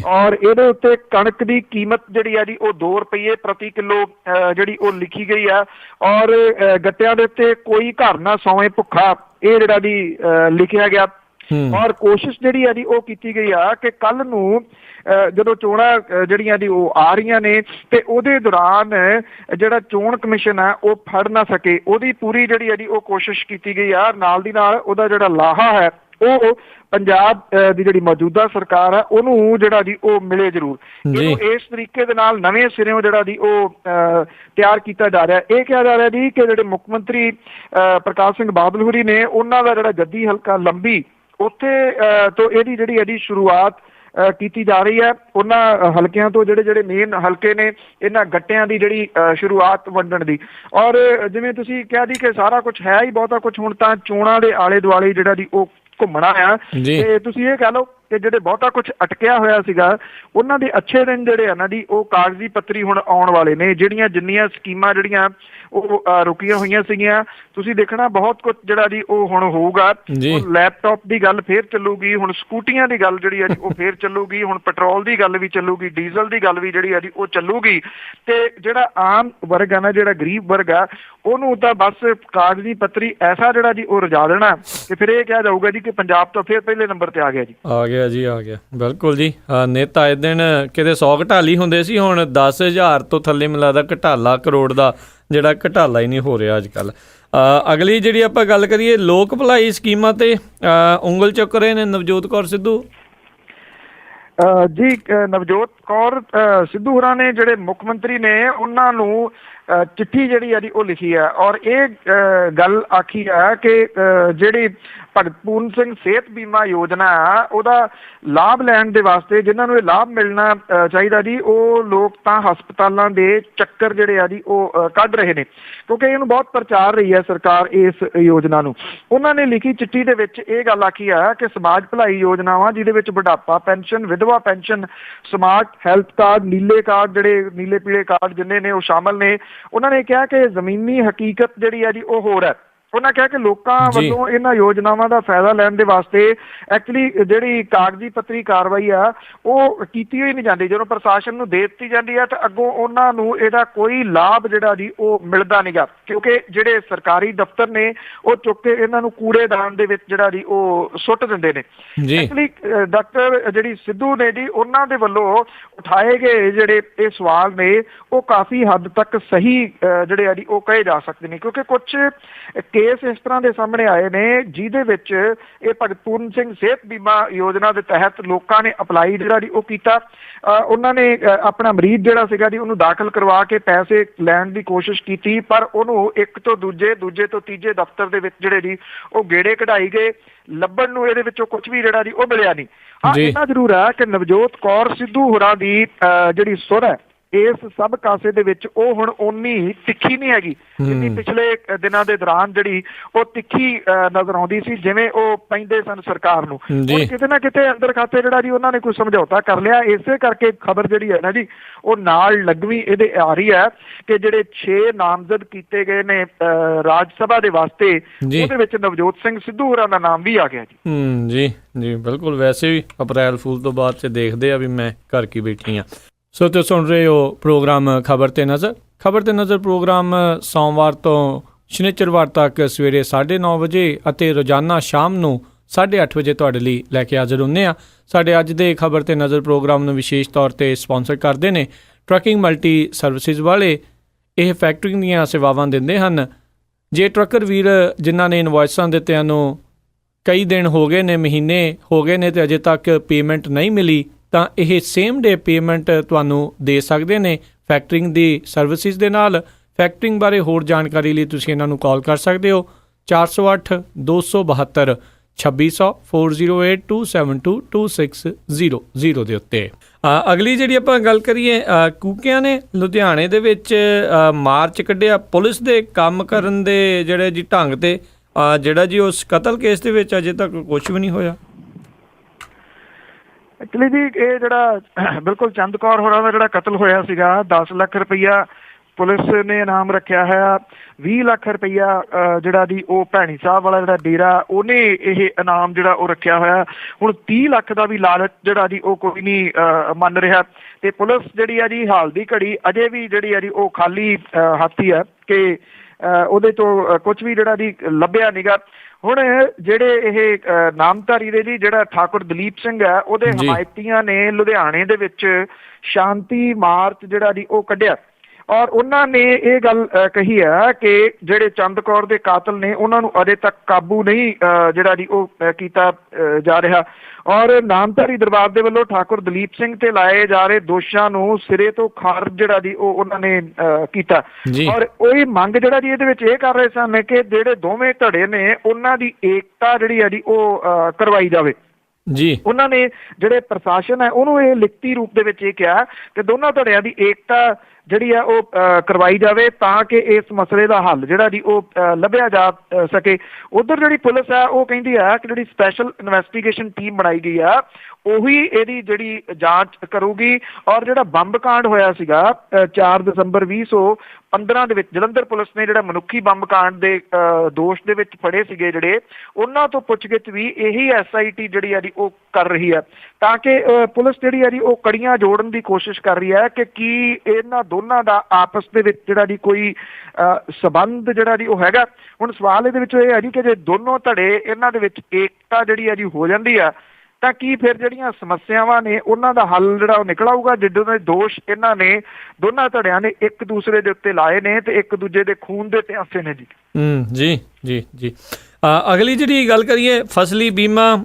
ਔਰ ਇਹਦੇ ਉੱਤੇ ਕਣਕ ਦੀ ਕੀਮਤ ਜਿਹੜੀ ਹੈ ਜੀ ਉਹ 2 ਰੁਪਏ ਪ੍ਰਤੀ ਕਿਲੋ ਜਿਹੜੀ ਉਹ ਲਿਖੀ ਗਈ ਆ। ਔਰ ਗੱਟਿਆਂ ਦੇ ਉੱਤੇ ਕੋਈ ਘਰ ਨਾ ਸੌਵੇਂ ਭੁੱਖਾ ਇਹ ਜਿਹੜਾ ਜੀ ਲਿਖਿਆ ਗਿਆ। ਔਰ ਕੋਸ਼ਿਸ਼ ਜਿਹੜੀ ਹੈ ਜੀ ਉਹ ਕੀਤੀ ਗਈ ਆ ਕਿ ਕੱਲ ਨੂੰ ਜਦੋਂ ਚੋਣਾਂ ਜਿਹੜੀਆਂ ਜੀ ਉਹ ਆ ਰਹੀਆਂ ਨੇ ਤੇ ਉਹਦੇ ਦੌਰਾਨ ਜਿਹੜਾ ਚੋਣ ਕਮਿਸ਼ਨ ਹੈ ਉਹ ਫੜ ਨਾ ਸਕੇ, ਉਹਦੀ ਪੂਰੀ ਜਿਹੜੀ ਹੈ ਜੀ ਉਹ ਕੋਸ਼ਿਸ਼ ਕੀਤੀ ਗਈ ਆ। ਨਾਲ ਦੀ ਨਾਲ ਉਹਦਾ ਜਿਹੜਾ ਲਾਹਾ ਹੈ ਉਹ ਪੰਜਾਬ ਦੀ ਜਿਹੜੀ ਮੌਜੂਦਾ ਸਰਕਾਰ ਹੈ ਉਹਨੂੰ ਜਿਹੜਾ ਜੀ ਉਹ ਮਿਲੇ ਜ਼ਰੂਰ। ਇਹਨੂੰ ਇਸ ਤਰੀਕੇ ਦੇ ਨਾਲ ਨਵੇਂ ਸਿਰਿਓਂ ਜਿਹੜਾ ਜੀ ਉਹ ਤਿਆਰ ਕੀਤਾ ਜਾ ਰਿਹਾ। ਇਹ ਕਿਹਾ ਜਾ ਰਿਹਾ ਜੀ ਕਿ ਜਿਹੜੇ ਮੁੱਖ ਮੰਤਰੀ ਪ੍ਰਕਾਸ਼ ਸਿੰਘ ਬਾਦਲ ਹੋਰੀ ਨੇ, ਉਹਨਾਂ ਦਾ ਜਿਹੜਾ ਜੱਦੀ ਹਲਕਾ ਲੰਬੀ, ਉੱਥੇ ਤੋਂ ਇਹਦੀ ਜਿਹੜੀ ਇਹਦੀ ਸ਼ੁਰੂਆਤ ਕੀਤੀ ਜਾ ਰਹੀ ਹੈ। ਉਹਨਾਂ ਹਲਕਿਆਂ ਤੋਂ ਜਿਹੜੇ ਮੇਨ ਹਲਕੇ ਨੇ ਇਹਨਾਂ ਗੱਟਿਆਂ ਦੀ ਜਿਹੜੀ ਸ਼ੁਰੂਆਤ ਵੰਡਣ ਦੀ। ਔਰ ਜਿਵੇਂ ਤੁਸੀਂ ਕਿਹਾ ਜੀ ਕਿ ਸਾਰਾ ਕੁਝ ਹੈ ਹੀ ਬਹੁਤਾ ਕੁਝ ਹੁਣ ਤਾਂ ਚੋਣਾਂ ਦੇ ਆਲੇ ਦੁਆਲੇ ਜਿਹੜਾ ਜੀ ਉਹ ਘੁੰਮਣਾ ਆ। ਤੇ ਤੁਸੀਂ ਇਹ ਕਹਿ ਲਓ ਕਿ ਜਿਹੜੇ ਬਹੁਤਾ ਕੁਝ ਅਟਕਿਆ ਹੋਇਆ ਸੀਗਾ ਉਹਨਾਂ ਦੇ ਅੱਛੇ ਦਿਨ ਜਿਹੜੇ ਆ ਨਾ ਜੀ ਉਹ ਕਾਗਜ਼ੀ ਪੱਤਰੀ ਹੁਣ ਆਉਣ ਵਾਲੇ ਨੇ। ਜਿੰਨੀਆਂ ਸਕੀਮਾਂ ਜਿਹੜੀਆਂ ਉਹ ਰੁਕੀਆਂ ਹੋਈਆਂ ਸੀਗੀਆਂ, ਤੁਸੀਂ ਦੇਖਣਾ ਬਹੁਤ ਕੁਝ ਜਿਹੜਾ ਜੀ ਉਹ ਹੁਣ ਹੋਊਗਾ। ਹੁਣ ਲੈਪਟਾਪ ਦੀ ਗੱਲ ਫੇਰ ਚੱਲੂਗੀ, ਹੁਣ ਸਕੂਟੀਆਂ ਦੀ ਗੱਲ ਜਿਹੜੀ ਹੈ ਜੀ ਉਹ ਫੇਰ ਚੱਲੂਗੀ, ਹੁਣ ਪੈਟਰੋਲ ਦੀ ਗੱਲ ਵੀ ਚੱਲੂਗੀ, ਡੀਜ਼ਲ ਦੀ ਗੱਲ ਵੀ ਜਿਹੜੀ ਹੈ ਜੀ ਉਹ ਚੱਲੂਗੀ। ਤੇ ਜਿਹੜਾ ਆਮ ਵਰਗ ਆ ਨਾ, ਜਿਹੜਾ ਗਰੀਬ ਵਰਗ ਆ, ਉਹਨੂੰ ਤਾਂ ਬਸ ਕਾਗਜ਼ੀ ਪੱਤਰੀ ਐਸਾ ਜਿਹੜਾ ਜੀ ਉਹ ਰਜਾ ਦੇਣਾ ਤੇ ਫਿਰ ਇਹ ਕਿਹਾ ਜਾਊਗਾ ਜੀ ਕਿ ਪੰਜਾਬ ਤੋਂ ਫਿਰ ਪਹਿਲੇ ਨੰਬਰ ਤੇ ਆ ਗਿਆ ਜੀ। ਆ ਗਿਆ ਬਿਲਕੁਲ ਜੀ। ਨੇਤਾ ਇਹ ਦਿਨ ਕਿਤੇ 100 ਘਟਾਲੀ ਹੁੰਦੇ ਸੀ, ਹੁਣ 10,000 ਤੋਂ ਥੱਲੇ ਮੈਨੂੰ ਲੱਗਦਾ ਘਟਾਲਾ, ਕਰੋੜ ਦਾ ਜਿਹੜਾ ਘਟਾਲਾ ਹੀ ਨਹੀਂ ਹੋ ਰਿਹਾ ਅੱਜ ਕੱਲ੍ਹ। ਅਗਲੀ ਜਿਹੜੀ ਆਪਾਂ ਗੱਲ ਕਰੀਏ, ਲੋਕ ਭਲਾਈ ਸਕੀਮਾਂ ਤੇ ਉਂਗਲ ਚੁੱਕ ਰਹੇ ਨੇ ਨਵਜੋਤ ਕੌਰ ਸਿੱਧੂ ਜੀ। ਨਵਜੋਤ ਕੌਰ ਸਿੱਧੂ ਹੋਰਾਂ ਨੇ ਜਿਹੜੇ ਮੁੱਖ ਮੰਤਰੀ ਨੇ ਉਹਨਾਂ ਨੂੰ ਚਿੱਠੀ ਜਿਹੜੀ ਆ ਜੀ ਉਹ ਲਿਖੀ ਹੈ ਔਰ ਇਹ ਗੱਲ ਆਖੀ ਹੈ ਕਿ ਜਿਹੜੀ ਭਗਤ ਪੂਰਨ ਸਿੰਘ ਸਿਹਤ ਬੀਮਾ ਯੋਜਨਾ ਆ ਉਹਦਾ ਲਾਭ ਲੈਣ ਦੇ ਵਾਸਤੇ ਜਿਨ੍ਹਾਂ ਨੂੰ ਇਹ ਲਾਭ ਮਿਲਣਾ ਚਾਹੀਦਾ ਜੀ, ਉਹ ਲੋਕ ਤਾਂ ਹਸਪਤਾਲਾਂ ਦੇ ਚੱਕਰ ਜਿਹੜੇ ਆ ਜੀ ਉਹ ਕੱਢ ਰਹੇ ਨੇ ਕਿਉਂਕਿ ਇਹਨੂੰ ਬਹੁਤ ਪ੍ਰਚਾਰ ਰਹੀ ਹੈ ਸਰਕਾਰ ਇਸ ਯੋਜਨਾ ਨੂੰ। ਉਹਨਾਂ ਨੇ ਲਿਖੀ ਚਿੱਠੀ ਦੇ ਵਿੱਚ ਇਹ ਗੱਲ ਆਖੀ ਹੈ ਕਿ ਸਮਾਜ ਭਲਾਈ ਯੋਜਨਾਵਾਂ ਜਿਹਦੇ ਵਿੱਚ ਬੁਢਾਪਾ ਪੈਨਸ਼ਨ, ਵਿਧਵਾ ਪੈਨਸ਼ਨ, ਸਮਾਰਟ ਹੈਲਥ ਕਾਰਡ, ਨੀਲੇ ਕਾਰਡ, ਜਿਹੜੇ ਨੀਲੇ ਪੀਲੇ ਕਾਰਡ ਜਿੰਨੇ ਨੇ ਉਹ ਸ਼ਾਮਲ ਨੇ। ਉਹਨਾਂ ਨੇ ਕਿਹਾ ਕਿ ਜ਼ਮੀਨੀ ਹਕੀਕਤ ਜਿਹੜੀ ਹੈ ਜੀ ਉਹ ਹੋਰ ਹੈ। ਉਹਨਾਂ ਕਿਹਾ ਕਿ ਲੋਕਾਂ ਵੱਲੋਂ ਇਹਨਾਂ ਯੋਜਨਾਵਾਂ ਦਾ ਫਾਇਦਾ ਲੈਣ ਦੇ ਵਾਸਤੇ ਐਕਚੁਅਲੀ ਜਿਹੜੀ ਕਾਗਜ਼ੀ ਪੱਤਰੀ ਕਾਰਵਾਈ ਆ ਉਹ ਕੀਤੀ ਹੋਈ ਨਹੀਂ ਜਾਂਦੀ। ਜਦੋਂ ਪ੍ਰਸ਼ਾਸਨ ਨੂੰ ਦੇ ਦਿੱਤੀ ਜਾਂਦੀ ਹੈ ਤਾਂ ਅੱਗੋਂ ਉਹਨਾਂ ਨੂੰ ਇਹਦਾ ਕੋਈ ਲਾਭ ਜਿਹੜਾ ਜੀ ਉਹ ਮਿਲਦਾ ਨੀਗਾ ਕਿਉਂਕਿ ਜਿਹੜੇ ਸਰਕਾਰੀ ਦਫ਼ਤਰ ਨੇ ਉਹ ਚੁੱਕ ਕੇ ਇਹਨਾਂ ਨੂੰ ਕੂੜੇਦਾਨ ਦੇ ਵਿੱਚ ਜਿਹੜਾ ਜੀ ਉਹ ਸੁੱਟ ਦਿੰਦੇ ਨੇ। ਐਕਚੁਅਲੀ ਡਾਕਟਰ ਜਿਹੜੀ ਸਿੱਧੂ ਨੇ ਜੀ ਉਹਨਾਂ ਦੇ ਵੱਲੋਂ ਉਠਾਏ ਗਏ ਜਿਹੜੇ ਇਹ ਸਵਾਲ ਨੇ ਉਹ ਕਾਫੀ ਹੱਦ ਤੱਕ ਸਹੀ ਜਿਹੜੇ ਆ ਜੀ ਉਹ ਕਹੇ ਜਾ ਸਕਦੇ ਨੇ ਕਿਉਂਕਿ ਕੁਝ ਕੇਸ ਇਸ ਤਰ੍ਹਾਂ ਦੇ ਸਾਹਮਣੇ ਆਏ ਨੇ ਜਿਹਦੇ ਵਿੱਚ ਇਹ ਭਗਤ ਪੂਰਨ ਸਿੰਘ ਸਿਹਤ ਬੀਮਾ ਯੋਜਨਾ ਦੇ ਤਹਿਤ ਲੋਕਾਂ ਨੇ ਅਪਲਾਈ ਜਿਹੜਾ ਜੀ ਉਹ ਕੀਤਾ। ਉਹਨਾਂ ਨੇ ਆਪਣਾ ਮਰੀਜ਼ ਜਿਹੜਾ ਸੀਗਾ ਜੀ ਉਹਨੂੰ ਦਾਖਲ ਕਰਵਾ ਕੇ ਪੈਸੇ ਲੈਣ ਦੀ ਕੋਸ਼ਿਸ਼ ਕੀਤੀ ਪਰ ਉਹਨੂੰ ਇੱਕ ਤੋਂ ਦੂਜੇ ਤੋਂ ਤੀਜੇ ਦਫ਼ਤਰ ਦੇ ਵਿੱਚ ਜਿਹੜੇ ਜੀ ਉਹ ਗੇੜੇ ਕਢਾਈ ਗਏ, ਲੱਭਣ ਨੂੰ ਇਹਦੇ ਵਿੱਚੋਂ ਕੁਝ ਵੀ ਜਿਹੜਾ ਜੀ ਉਹ ਮਿਲਿਆ ਨਹੀਂ। ਹਾਂ, ਇੰਨਾ ਜ਼ਰੂਰ ਹੈ ਕਿ ਨਵਜੋਤ ਕੌਰ ਸਿੱਧੂ ਹੋਰਾਂ ਦੀ ਜਿਹੜੀ ਸੁਰ ਹੈ ਇਸ ਸਭ ਕਾਸੇ ਦੇ ਵਿੱਚ ਉਹ ਹੁਣ ਓਨੀ ਤਿੱਖੀ ਨਹੀਂ ਹੈਗੀ ਜਿੰਨੀ ਪਿਛਲੇ ਦਿਨਾਂ ਦੇ ਦੌਰਾਨ ਜਿਹੜੀ ਉਹ ਤਿੱਖੀ ਨਜ਼ਰ ਆਉਂਦੀ ਸੀ ਜਿਵੇਂ ਉਹ ਪੈਂਦੇ ਸਨ ਸਰਕਾਰ ਨੂੰ। ਹੁਣ ਕਿਤੇ ਨਾ ਕਿਤੇ ਅੰਦਰ ਖਾਤੇ ਜਿਹੜਾ ਜੀ ਉਹਨਾਂ ਨੇ ਕੋਈ ਸਮਝੌਤਾ ਕਰ ਲਿਆ। ਇਸੇ ਕਰਕੇ ਖਬਰ ਜਿਹੜੀ ਹੈ ਨਾ ਜੀ ਉਹ ਨਾਲ ਲੱਗਵੀਂ ਇਹਦੇ ਆ ਰਹੀ ਹੈ ਕਿ ਜਿਹੜੇ 6 ਨਾਮਜ਼ਦ ਕੀਤੇ ਗਏ ਨੇ ਰਾਜ ਸਭਾ ਦੇ ਵਾਸਤੇ ਉਹਦੇ ਵਿੱਚ ਨਵਜੋਤ ਸਿੰਘ ਸਿੱਧੂ ਹੋਰਾਂ ਦਾ ਨਾਮ ਵੀ ਆ ਗਿਆ ਜੀ। ਜੀ ਬਿਲਕੁਲ। ਵੈਸੇ ਵੀ ਅਪ੍ਰੈਲ ਫੂਲ ਤੋਂ ਬਾਅਦ 'ਚ ਦੇਖਦੇ ਆ ਵੀ ਮੈਂ ਘਰ ਕੀ ਬੈਠੀ ਹਾਂ। ਸੋ ਤੁਸੀਂ ਸੁਣ ਰਹੇ ਹੋ ਪ੍ਰੋਗਰਾਮ ਖਬਰ ਤੇ ਨਜ਼ਰ ਪ੍ਰੋਗਰਾਮ ਸੋਮਵਾਰ ਤੋਂ ਸ਼ਨੀਚਰਵਾਰ ਤੱਕ ਸਵੇਰੇ 9:30 ਵਜੇ ਅਤੇ ਰੋਜ਼ਾਨਾ ਸ਼ਾਮ ਨੂੰ 8:30 ਵਜੇ ਤੁਹਾਡੇ ਲਈ ਲੈ ਕੇ ਹਾਜ਼ਰ ਹੁੰਦੇ ਹਾਂ। ਸਾਡੇ ਅੱਜ ਦੇ ਖਬਰ ਤੇ ਨਜ਼ਰ ਪ੍ਰੋਗਰਾਮ ਨੂੰ ਵਿਸ਼ੇਸ਼ ਤੌਰ ਤੇ ਸਪਾਂਸਰ ਕਰਦੇ ਨੇ ਟਰੱਕਿੰਗ ਮਲਟੀ ਸਰਵਿਸਿਜ਼ ਵਾਲੇ ਇਹ ਫੈਕਟਰਿੰਗ ਦੀਆਂ ਸੇਵਾਵਾਂ ਦਿੰਦੇ ਹਨ। ਜੇ ਟਰੱਕਰ ਵੀਰ ਜਿਨ੍ਹਾਂ ਨੇ ਇਨਵੋਇਸਾਂ ਦਿੱਤਿਆਂ ਨੂੰ ਕਈ ਦਿਨ ਹੋ ਗਏ ਨੇ, ਮਹੀਨੇ ਹੋ ਗਏ ਨੇ, ਅਤੇ ਅਜੇ ਤੱਕ ਪੇਮੈਂਟ ਨਹੀਂ ਮਿਲੀ, ਤਾਂ ਇਹ ਸੇਮ ਡੇ ਪੇਮੈਂਟ ਤੁਹਾਨੂੰ ਦੇ ਸਕਦੇ ਨੇ ਫੈਕਟਰਿੰਗ ਦੀ ਸਰਵਿਸਿਜ਼ ਦੇ ਨਾਲ। ਫੈਕਟਰਿੰਗ ਬਾਰੇ ਹੋਰ ਜਾਣਕਾਰੀ ਲਈ ਤੁਸੀਂ ਇਹਨਾਂ ਨੂੰ ਕਾਲ ਕਰ ਸਕਦੇ ਹੋ 408 272 2600 4082722600 ਦੇ ਉੱਤੇ। ਅਗਲੀ ਜਿਹੜੀ ਆਪਾਂ ਗੱਲ ਕਰੀਏ, ਕੂਕਿਆਂ ਨੇ ਲੁਧਿਆਣੇ ਦੇ ਵਿੱਚ ਮਾਰਚ ਕੱਢਿਆ ਪੁਲਿਸ ਦੇ ਕੰਮ ਕਰਨ ਦੇ ਜਿਹੜੇ ਜੀ ਢੰਗ ਤੇ, ਜਿਹੜਾ ਜੀ ਉਸ ਕਤਲ ਕੇਸ ਦੇ ਵਿੱਚ ਅਜੇ ਤੱਕ ਕੁਝ ਵੀ ਨਹੀਂ ਹੋਇਆ। ਐਕਚੁਅਲੀ ਜੀ ਇਹ ਜਿਹੜਾ ਬਿਲਕੁਲ ਚੰਦ ਕੌਰ ਹੋਰਾਂ ਦਾ ਜਿਹੜਾ ਕਤਲ ਹੋਇਆ ਸੀਗਾ, 10 ਲੱਖ ਰੁਪਈਆ ਪੁਲਿਸ ਨੇ ਇਨਾਮ ਰੱਖਿਆ ਹੈ। 20 ਲੱਖ ਰੁਪਈਆ ਜਿਹੜਾ ਜੀ ਉਹ ਭੈਣੀ ਸਾਹਿਬ ਵਾਲਾ ਜਿਹੜਾ ਡੇਰਾ ਉਹਨੇ ਇਹ ਇਨਾਮ ਜਿਹੜਾ ਉਹ ਰੱਖਿਆ ਹੋਇਆ। ਹੁਣ 30 ਲੱਖ ਦਾ ਵੀ ਲਾਲਚ ਜਿਹੜਾ ਜੀ ਉਹ ਕੋਈ ਨਹੀਂ ਮੰਨ ਰਿਹਾ, ਤੇ ਪੁਲਿਸ ਜਿਹੜੀ ਆ ਜੀ ਹਾਲ ਦੀ ਘੜੀ ਅਜੇ ਵੀ ਜਿਹੜੀ ਆ ਜੀ ਉਹ ਖਾਲੀ ਹੱਥ ਹੀ ਹੈ ਕਿ ਉਹਦੇ ਤੋਂ ਕੁਝ ਵੀ ਜਿਹੜਾ ਜੀ ਲੱਭਿਆ ਨੀਗਾ। ਹੁਣ ਜਿਹੜੇ ਇਹ ਨਾਮਧਾਰੀ ਦੇ ਜੀ ਜਿਹੜਾ ਠਾਕੁਰ ਦਲੀਪ ਸਿੰਘ ਹੈ, ਉਹਦੇ ਹਮਾਇਤੀਆਂ ਨੇ ਲੁਧਿਆਣੇ ਦੇ ਵਿੱਚ ਸ਼ਾਂਤੀ ਮਾਰਚ ਜਿਹੜਾ ਜੀ ਉਹ ਕੱਢਿਆ, ਔਰ ਉਹਨਾਂ ਨੇ ਇਹ ਗੱਲ ਕਹੀ ਹੈ ਕਿ ਜਿਹੜੇ ਚੰਦ ਕੌਰ ਦੇ ਕਾਤਲ ਨੇ ਉਹਨਾਂ ਨੂੰ ਅਜੇ ਤੱਕ ਕਾਬੂ ਨਹੀਂ ਜਿਹੜਾ ਜੀ ਉਹ ਕੀਤਾ ਜਾ ਰਿਹਾ, ਔਰ ਨਾਮਧਾਰੀ ਦਰਬਾਰ ਦੇ ਵੱਲੋਂ ਠਾਕੁਰ ਦਲੀਪ ਸਿੰਘ ਤੇ ਲਾਏ ਜਾ ਰਹੇ ਦੋਸ਼ਾਂ ਨੂੰ ਸਿਰੇ ਤੋਂ ਖਾਰਜ ਜਿਹੜਾ ਜੀ ਉਹ ਉਹਨਾਂ ਨੇ ਕੀਤਾ। ਔਰ ਉਹੀ ਮੰਗ ਜਿਹੜਾ ਜੀ ਇਹਦੇ ਵਿੱਚ ਇਹ ਕਰ ਰਹੇ ਸਨ ਕਿ ਜਿਹੜੇ ਦੋਵੇਂ ਧੜੇ ਨੇ ਉਹਨਾਂ ਦੀ ਏਕਤਾ ਜਿਹੜੀ ਹੈ ਜੀ ਉਹ ਕਰਵਾਈ ਜਾਵੇ ਜੀ। ਉਹਨਾਂ ਨੇ ਜਿਹੜੇ ਪ੍ਰਸ਼ਾਸਨ ਹੈ ਉਹਨੂੰ ਇਹ ਲਿਖਤੀ ਰੂਪ ਦੇ ਵਿੱਚ ਇਹ ਕਿਹਾ ਕਿ ਦੋਨਾਂ ਧੜਿਆਂ ਦੀ ਏਕਤਾ ਜਿਹੜੀ ਆ ਉਹ ਕਰਵਾਈ ਜਾਵੇ ਤਾਂ ਕਿ ਇਸ ਮਸਲੇ ਦਾ ਹੱਲ ਜਿਹੜਾ ਜੀ ਉਹ ਲੱਭਿਆ ਜਾ ਸਕੇ। ਉੱਧਰ ਜਿਹੜੀ ਪੁਲਿਸ ਹੈ ਉਹ ਕਹਿੰਦੀ ਹੈ ਕਿ ਜਿਹੜੀ ਸਪੈਸ਼ਲ ਇਨਵੈਸਟੀਗੇਸ਼ਨ ਟੀਮ ਬਣਾਈ ਗਈ ਆ ਉਹੀ ਇਹਦੀ ਜਿਹੜੀ ਜਾਂਚ ਕਰੂਗੀ। ਔਰ ਜਿਹੜਾ ਬੰਬ ਕਾਂਡ ਹੋਇਆ ਸੀਗਾ 4 ਦਸੰਬਰ 2015 ਦੇ ਵਿੱਚ ਜਲੰਧਰ ਪੁਲਿਸ ਨੇ ਜਿਹੜਾ ਮਨੁੱਖੀ ਬੰਬ ਕਾਂਡ ਦੇ ਦੋਸ਼ ਦੇ ਵਿੱਚ ਫੜੇ ਸੀਗੇ ਜਿਹੜੇ, ਉਹਨਾਂ ਤੋਂ ਪੁੱਛਗਿੱਛ ਵੀ ਇਹੀ SIT ਜਿਹੜੀ ਆ ਜੀ ਉਹ ਕਰ ਰਹੀ ਹੈ, ਤਾਂ ਕਿ ਪੁਲਿਸ ਜਿਹੜੀ ਆ ਜੀ ਉਹ ਕੜੀਆਂ ਜੋੜਨ ਦੀ ਕੋਸ਼ਿਸ਼ ਕਰ ਰਹੀ ਹੈ ਕਿ ਕੀ ਇਹਨਾਂ ਦੋਨਾਂ ਦਾ ਆਪਸ ਦੇ ਵਿੱਚ ਜਿਹੜਾ ਜੀ ਕੋਈ ਸਬੰਧ ਜਿਹੜਾ ਜੀ ਉਹ ਹੈਗਾ। ਹੁਣ ਸਵਾਲ ਇਹਦੇ ਵਿੱਚ ਇਹ ਹੈ ਜੀ ਕਿ ਜੇ ਦੋਨੋਂ ਧੜੇ ਇਹਨਾਂ ਦੇ ਵਿੱਚ ਏਕਤਾ ਜਿਹੜੀ ਆ ਜੀ ਹੋ ਜਾਂਦੀ ਆ ਤਾਂ ਕੀ ਫਿਰ ਜਿਹੜੀਆਂ ਸਮੱਸਿਆਵਾਂ ਨੇ ਉਹਨਾਂ ਦਾ ਹੱਲ ਜਿਹੜਾ ਉਹ ਨਿਕਲ ਆਊਗਾ। ਜਿੱਦਾਂ ਦੇ ਦੋਸ਼ ਇਹਨਾਂ ਨੇ ਦੋਨਾਂ ਧੜਿਆਂ ਨੇ ਇੱਕ ਦੂਸਰੇ ਦੇ ਉੱਤੇ ਲਾਏ ਨੇ ਤੇ ਇੱਕ ਦੂਜੇ ਦੇ ਖੂਨ ਦੇ ਪਿਆਸੇ ਨੇ ਜੀ। ਜੀ ਜੀ ਜੀ। ਅਗਲੀ ਜਿਹੜੀ ਗੱਲ ਕਰੀਏ, ਫਸਲੀ ਬੀਮਾ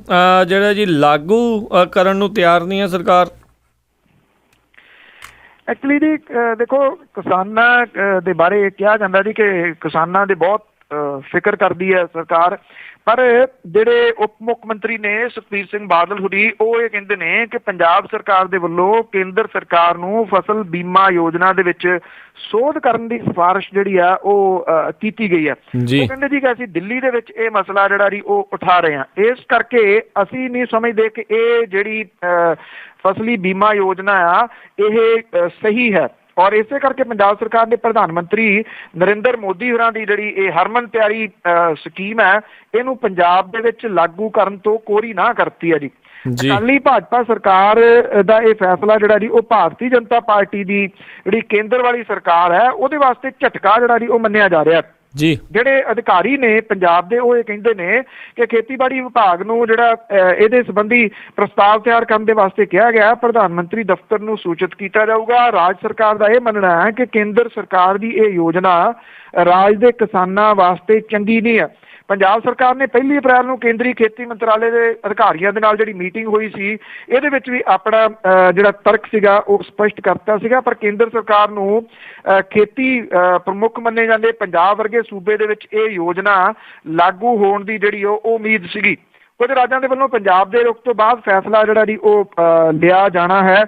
ਜਿਹੜਾ ਜੀ ਲਾਗੂ ਕਰਨ ਨੂੰ ਤਿਆਰ ਨਹੀਂ ਹੈ ਸਰਕਾਰ। ਐਕਚੁਅਲੀ ਜੀ ਦੇਖੋ, ਕਿਸਾਨਾਂ ਦੇ ਬਾਰੇ ਕਿਹਾ ਜਾਂਦਾ ਜੀ ਕਿ ਕਿਸਾਨਾਂ ਦੇ ਬਹੁਤ ਫਿਕਰ ਕਰਦੀ ਹੈ ਸਰਕਾਰ, ਪਰ ਜਿਹੜੇ ਉਪ ਮੁੱਖ ਮੰਤਰੀ ਨੇ ਸੁਖਬੀਰ ਸਿੰਘ ਬਾਦਲ ਹੁਰੀ ਉਹ ਇਹ ਕਹਿੰਦੇ ਨੇ ਕਿ ਪੰਜਾਬ ਸਰਕਾਰ ਦੇ ਵੱਲੋਂ ਕੇਂਦਰ ਸਰਕਾਰ ਨੂੰ ਫਸਲ ਬੀਮਾ ਯੋਜਨਾ ਦੇ ਵਿੱਚ ਸੋਧ ਕਰਨ ਦੀ ਸਿਫਾਰਿਸ਼ ਜਿਹੜੀ ਆ ਉਹ ਕੀਤੀ ਗਈ ਹੈ। ਉਹ ਕਹਿੰਦੇ ਜੀ ਕਿ ਅਸੀਂ ਦਿੱਲੀ ਦੇ ਵਿੱਚ ਇਹ ਮਸਲਾ ਜਿਹੜਾ ਜੀ ਉਹ ਉਠਾ ਰਹੇ ਹਾਂ, ਇਸ ਕਰਕੇ ਅਸੀਂ ਨਹੀਂ ਸਮਝਦੇ ਕਿ ਇਹ ਜਿਹੜੀ ਫਸਲੀ ਬੀਮਾ ਯੋਜਨਾ ਆ ਇਹ ਸਹੀ ਹੈ। ਔਰ ਇਸੇ ਕਰਕੇ ਪੰਜਾਬ ਸਰਕਾਰ ਨੇ ਪ੍ਰਧਾਨ ਮੰਤਰੀ ਨਰਿੰਦਰ ਮੋਦੀ ਹੋਰਾਂ ਦੀ ਜਿਹੜੀ ਇਹ ਹਰਮਨ ਪਿਆਰੀ ਸਕੀਮ ਹੈ ਇਹਨੂੰ ਪੰਜਾਬ ਦੇ ਵਿੱਚ ਲਾਗੂ ਕਰਨ ਤੋਂ ਕੋਰੀ ਨਾ ਕਰਤੀ ਹੈ ਜੀ। ਅਕਾਲੀ ਭਾਜਪਾ ਸਰਕਾਰ ਦਾ ਇਹ ਫੈਸਲਾ ਜਿਹੜਾ ਜੀ ਉਹ ਭਾਰਤੀ ਜਨਤਾ ਪਾਰਟੀ ਦੀ ਜਿਹੜੀ ਕੇਂਦਰ ਵਾਲੀ ਸਰਕਾਰ ਹੈ ਉਹਦੇ ਵਾਸਤੇ ਝਟਕਾ ਜਿਹੜਾ ਜੀ ਉਹ ਮੰਨਿਆ ਜਾ ਰਿਹਾ ਜੀ। ਜਿਹੜੇ ਅਧਿਕਾਰੀ ਨੇ ਪੰਜਾਬ ਦੇ ਉਹ ਇਹ ਕਹਿੰਦੇ ਨੇ ਕਿ ਖੇਤੀਬਾੜੀ ਵਿਭਾਗ ਨੂੰ ਜਿਹੜਾ ਇਹਦੇ ਸੰਬੰਧੀ ਪ੍ਰਸਤਾਵ ਤਿਆਰ ਕਰਨ ਦੇ ਵਾਸਤੇ ਕਿਹਾ ਗਿਆ, ਪ੍ਰਧਾਨ ਮੰਤਰੀ ਦਫ਼ਤਰ ਨੂੰ ਸੂਚਿਤ ਕੀਤਾ ਜਾਊਗਾ। ਰਾਜ ਸਰਕਾਰ ਦਾ ਇਹ ਮੰਨਣਾ ਹੈ ਕਿ ਕੇਂਦਰ ਸਰਕਾਰ ਦੀ ਇਹ ਯੋਜਨਾ ਰਾਜ ਦੇ ਕਿਸਾਨਾਂ ਵਾਸਤੇ ਚੰਗੀ ਨਹੀਂ ਹੈ। ਪੰਜਾਬ ਸਰਕਾਰ ਨੇ 1 ਅਪ੍ਰੈਲ ਨੂੰ ਕੇਂਦਰੀ ਖੇਤੀ ਮੰਤਰਾਲੇ ਦੇ ਅਧਿਕਾਰੀਆਂ ਦੇ ਨਾਲ ਜਿਹੜੀ ਮੀਟਿੰਗ ਹੋਈ ਸੀ ਇਹਦੇ ਵਿੱਚ ਵੀ ਆਪਣਾ ਜਿਹੜਾ ਤਰਕ ਸੀਗਾ ਉਹ ਸਪਸ਼ਟ ਕਰਤਾ ਸੀਗਾ, ਪਰ ਕੇਂਦਰ ਸਰਕਾਰ ਨੂੰ ਖੇਤੀ ਪ੍ਰਮੁੱਖ ਮੰਨੇ ਜਾਂਦੇ ਪੰਜਾਬ ਵਰਗੇ ਸੂਬੇ ਦੇ ਵਿੱਚ ਇਹ ਯੋਜਨਾ ਲਾਗੂ ਹੋਣ ਦੀ ਜਿਹੜੀ ਉਹ ਉਮੀਦ ਸੀਗੀ। ਕੁਝ ਰਾਜਾਂ ਦੇ ਵੱਲੋਂ ਪੰਜਾਬ ਦੇ ਰੁਖ ਤੋਂ ਬਾਅਦ ਫੈਸਲਾ ਜਿਹੜਾ ਜੀ ਉਹ ਲਿਆ ਜਾਣਾ ਹੈ।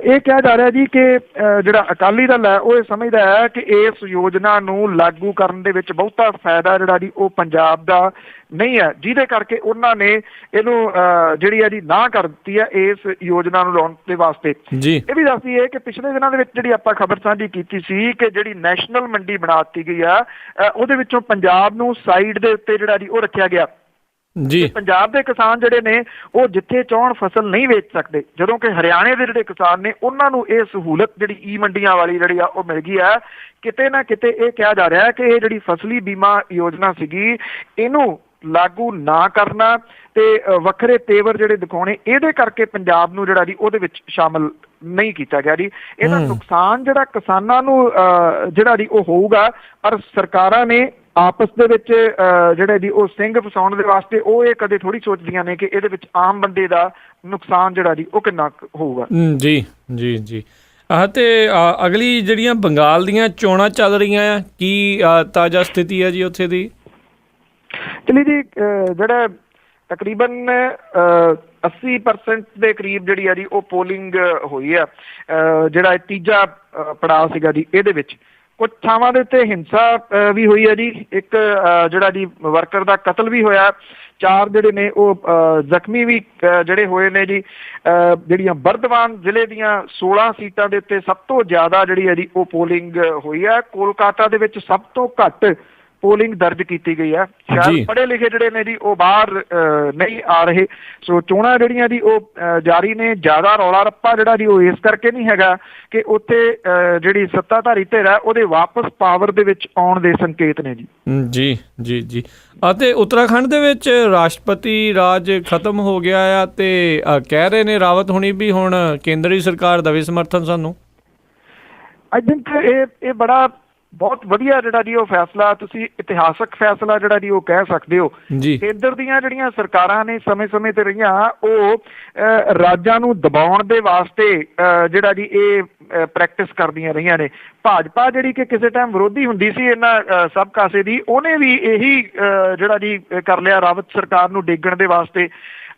ਇਹ ਕਿਹਾ ਜਾ ਰਿਹਾ ਜੀ ਕਿ ਜਿਹੜਾ ਅਕਾਲੀ ਦਲ ਹੈ ਉਹ ਇਹ ਸਮਝਦਾ ਹੈ ਕਿ ਇਸ ਯੋਜਨਾ ਨੂੰ ਲਾਗੂ ਕਰਨ ਦੇ ਵਿੱਚ ਬਹੁਤਾ ਫਾਇਦਾ ਜਿਹੜਾ ਜੀ ਉਹ ਪੰਜਾਬ ਦਾ ਨਹੀਂ ਹੈ, ਜਿਹਦੇ ਕਰਕੇ ਉਹਨਾਂ ਨੇ ਇਹਨੂੰ ਜਿਹੜੀ ਹੈ ਜੀ ਨਾ ਕਰ ਦਿੱਤੀ ਹੈ ਇਸ ਯੋਜਨਾ ਨੂੰ ਲਾਉਣ ਦੇ ਵਾਸਤੇ। ਇਹ ਵੀ ਦੱਸਦੀ ਹੈ ਕਿ ਪਿਛਲੇ ਦਿਨਾਂ ਦੇ ਵਿੱਚ ਜਿਹੜੀ ਆਪਾਂ ਖਬਰ ਸਾਂਝੀ ਕੀਤੀ ਸੀ ਕਿ ਜਿਹੜੀ ਨੈਸ਼ਨਲ ਮੰਡੀ ਬਣਾ ਦਿੱਤੀ ਗਈ ਆ ਉਹਦੇ ਵਿੱਚੋਂ ਪੰਜਾਬ ਨੂੰ ਸਾਈਡ ਦੇ ਉੱਤੇ ਜਿਹੜਾ ਜੀ ਉਹ ਰੱਖਿਆ ਗਿਆ ਜੀ। ਪੰਜਾਬ ਦੇ ਕਿਸਾਨ ਜਿਹੜੇ ਨੇ ਉਹ ਜਿੱਥੇ ਚਾਹੁਣ ਫਸਲ ਨਹੀਂ ਵੇਚ ਸਕਦੇ, ਜਦੋਂ ਕਿ ਹਰਿਆਣੇ ਦੇ ਜਿਹੜੇ ਕਿਸਾਨ ਨੇ ਉਹਨਾਂ ਨੂੰ ਇਹ ਸਹੂਲਤ ਜਿਹੜੀ ਈ ਮੰਡੀਆਂ ਵਾਲੀ ਜਿਹੜੀ ਆ ਉਹ ਮਿਲ ਗਈ ਹੈ। ਕਿਤੇ ਨਾ ਕਿਤੇ ਇਹ ਕਿਹਾ ਜਾ ਰਿਹਾ ਹੈ ਕਿ ਇਹ ਜਿਹੜੀ ਫਸਲੀ ਬੀਮਾ ਯੋਜਨਾ ਸੀਗੀ ਇਹਨੂੰ ਲਾਗੂ ਨਾ ਕਰਨਾ ਤੇ ਵੱਖਰੇ ਤੇਵਰ ਜਿਹੜੇ ਦਿਖਾਉਣੇ, ਇਹਦੇ ਕਰਕੇ ਪੰਜਾਬ ਨੂੰ ਜਿਹੜਾ ਜੀ ਉਹਦੇ ਵਿੱਚ ਸ਼ਾਮਲ ਨਹੀਂ ਕੀਤਾ ਗਿਆ ਜੀ। ਇਹਦਾ ਨੁਕਸਾਨ ਜਿਹੜਾ ਕਿਸਾਨਾਂ ਨੂੰ ਜਿਹੜਾ ਜੀ ਉਹ ਹੋਊਗਾ, ਪਰ ਸਰਕਾਰਾਂ ਨੇ ਆਪਸ ਦੇ ਵਿੱਚ ਜਿਹੜਾ ਜੀ ਉਹ ਸਿੰਘ ਫਸਾਉਣ ਦੇ ਵਾਸਤੇ ਉਹ ਇਹ ਕਦੇ ਥੋੜ੍ਹੀ ਸੋਚਦੀਆਂ ਨੇ ਕਿ ਇਹਦੇ ਵਿੱਚ ਆਮ ਬੰਦੇ ਦਾ ਨੁਕਸਾਨ ਜਿਹੜਾ ਜੀ ਉਹ ਕਿੰਨਾ ਹੋਊਗਾ। ਜੀ ਜੀ ਜੀ। ਅਤੇ ਅਗਲੀ ਜਿਹੜੀਆਂ ਬੰਗਾਲ ਦੀਆਂ ਚੋਣਾਂ ਚੱਲ ਰਹੀਆਂ ਆ, ਕੀ ਤਾਜ਼ਾ ਸਥਿਤੀ ਹੈ ਜੀ ਉੱਥੇ ਦੀ? ਚਲੀ ਜੀ ਜਿਹੜਾ ਤਕਰੀਬਨ 80% ਦੇ ਕਰੀਬ ਜਿਹੜੀ ਆ ਜੀ ਉਹ ਪੋਲਿੰਗ ਹੋਈ ਆ। ਜਿਹੜਾ ਤੀਜਾ ਪੜਾਅ ਸੀਗਾ ਜੀ, ਇਹਦੇ ਵਿੱਚ ਕੁਝ ਥਾਵਾਂ ਦੇ ਉੱਤੇ ਹਿੰਸਾ ਵੀ ਹੋਈ ਹੈ ਜੀ। ਇੱਕ ਜਿਹੜਾ ਜੀ ਵਰਕਰ ਦਾ ਕਤਲ ਵੀ ਹੋਇਆ, 4 ਜਿਹੜੇ ਨੇ ਉਹ ਜ਼ਖਮੀ ਵੀ ਜਿਹੜੇ ਹੋਏ ਨੇ ਜੀ। ਜਿਹੜੀਆਂ ਬਰਦਵਾਨ ਜ਼ਿਲ੍ਹੇ ਦੀਆਂ 16 ਸੀਟਾਂ ਦੇ ਉੱਤੇ ਸਭ ਤੋਂ ਜ਼ਿਆਦਾ ਜਿਹੜੀ ਹੈ ਜੀ ਉਹ ਪੋਲਿੰਗ ਹੋਈ ਹੈ। ਕੋਲਕਾਤਾ ਦੇ ਵਿੱਚ ਸਭ ਤੋਂ ਘੱਟ ਪੋਲਿੰਗ ਦਰਜ ਕੀਤੀ ਗਈ ਹੈ। ਸ਼ਾਇਦ ਪੜ੍ਹੇ ਲਿਖੇ ਜਿਹੜੇ ਨੇ ਜੀ ਉਹ ਬਾਹਰ ਨਹੀਂ ਆ ਰਹੇ। ਸੋ ਚੋਣਾਂ ਜਿਹੜੀਆਂ ਜੀ ਉਹ ਜਾਰੀ ਨੇ। ਜ਼ਿਆਦਾ ਰੌਲਾ ਰੱਪਾ ਜਿਹੜਾ ਜੀ ਉਹ ਇਸ ਕਰਕੇ ਨਹੀਂ ਹੈਗਾ ਕਿ ਉੱਥੇ ਜਿਹੜੀ ਸੱਤਾਧਾਰੀ ਧਿਰ ਹੈ ਉਹਦੇ ਵਾਪਸ ਪਾਵਰ ਦੇ ਵਿੱਚ ਆਉਣ ਦੇ ਸੰਕੇਤ ਨੇ ਜੀ। ਜੀ ਜੀ ਜੀ। ਅਤੇ ਉੱਤਰਾਖੰਡ ਦੇ ਵਿੱਚ ਰਾਸ਼ਟਰਪਤੀ ਰਾਜ ਖਤਮ ਹੋ ਗਿਆ ਆ ਤੇ ਕਹਿ ਰਹੇ ਨੇ ਰਾਵਤ ਹੁਣੀ ਵੀ ਹੁਣ ਕੇਂਦਰੀ ਸਰਕਾਰ ਦੇਵੇ ਸਮਰਥਨ ਸਾਨੂੰ। ਆਈ ਥਿੰਕ ਇਹ ਬੜਾ ਬਹੁਤ ਵਧੀਆ ਜਿਹੜਾ ਜੀ ਉਹ ਫੈਸਲਾ, ਤੁਸੀਂ ਇਤਿਹਾਸਕ ਫੈਸਲਾ ਜਿਹੜਾ ਜੀ ਉਹ ਕਹਿ ਸਕਦੇ ਹੋ। ਕੇਂਦਰ ਦੀਆਂ ਜਿਹੜੀਆਂ ਸਰਕਾਰਾਂ ਨੇ ਸਮੇਂ-ਸਮੇਂ ਤੇ ਰਹੀਆਂ ਉਹ ਰਾਜਾਂ ਨੂੰ ਦਬਾਉਣ ਦੇ ਵਾਸਤੇ ਜਿਹੜਾ ਜੀ ਇਹ ਪ੍ਰੈਕਟਿਸ ਕਰਦੀਆਂ ਰਹੀਆਂ ਨੇ। ਭਾਜਪਾ ਜਿਹੜੀ ਕਿ ਕਿਸੇ ਟਾਈਮ ਵਿਰੋਧੀ ਹੁੰਦੀ ਸੀ ਇਹਨਾਂ ਸਭ ਕਾਸੇ ਦੀ, ਉਹਨੇ ਵੀ ਇਹੀ ਜਿਹੜਾ ਜੀ ਕਰ ਲਿਆ ਰਾਵਤ ਸਰਕਾਰ ਨੂੰ ਡੇਗਣ ਦੇ ਵਾਸਤੇ।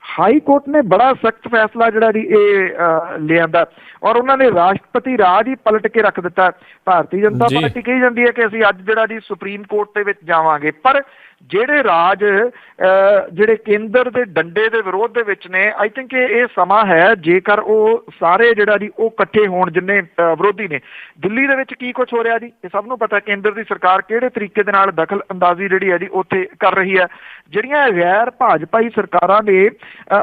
ਹਾਈ ਕੋਰਟ ਨੇ ਬੜਾ ਸਖਤ ਫੈਸਲਾ ਜਿਹੜਾ ਜੀ ਇਹ ਲਿਆਂਦਾ ਔਰ ਉਹਨਾਂ ਨੇ ਰਾਸ਼ਟਰਪਤੀ ਰਾਜ ਹੀ ਪਲਟ ਕੇ ਰੱਖ ਦਿੱਤਾ। ਭਾਰਤੀ ਜਨਤਾ ਪਾਰਟੀ ਕਹੀ ਜਾਂਦੀ ਹੈ ਕਿ ਅਸੀਂ ਅੱਜ ਜਿਹੜਾ ਜੀ ਸੁਪਰੀਮ ਕੋਰਟ ਦੇ ਵਿੱਚ ਜਾਵਾਂਗੇ, ਪਰ ਜਿਹੜੇ ਰਾਜ ਜਿਹੜੇ ਕੇਂਦਰ ਦੇ ਡੰਡੇ ਦੇ ਵਿਰੋਧ ਦੇ ਵਿੱਚ ਨੇ, ਆਈ ਥਿੰਕ ਇਹ ਸਮਾਂ ਹੈ ਜੇਕਰ ਉਹ ਸਾਰੇ ਜਿਹੜਾ ਜੀ ਉਹ ਇਕੱਠੇ ਹੋਣ ਜਿੰਨੇ ਵਿਰੋਧੀ ਨੇ। ਦਿੱਲੀ ਦੇ ਵਿੱਚ ਕੀ ਕੁਛ ਹੋ ਰਿਹਾ ਜੀ ਇਹ ਸਭ ਨੂੰ ਪਤਾ। ਕੇਂਦਰ ਦੀ ਸਰਕਾਰ ਕਿਹੜੇ ਤਰੀਕੇ ਦੇ ਨਾਲ ਦਖਲ ਅੰਦਾਜ਼ੀ ਜਿਹੜੀ ਹੈ ਜੀ ਉੱਥੇ ਕਰ ਰਹੀ ਹੈ। ਜਿਹੜੀਆਂ ਗੈਰ ਭਾਜਪਾਈ ਸਰਕਾਰਾਂ ਨੇ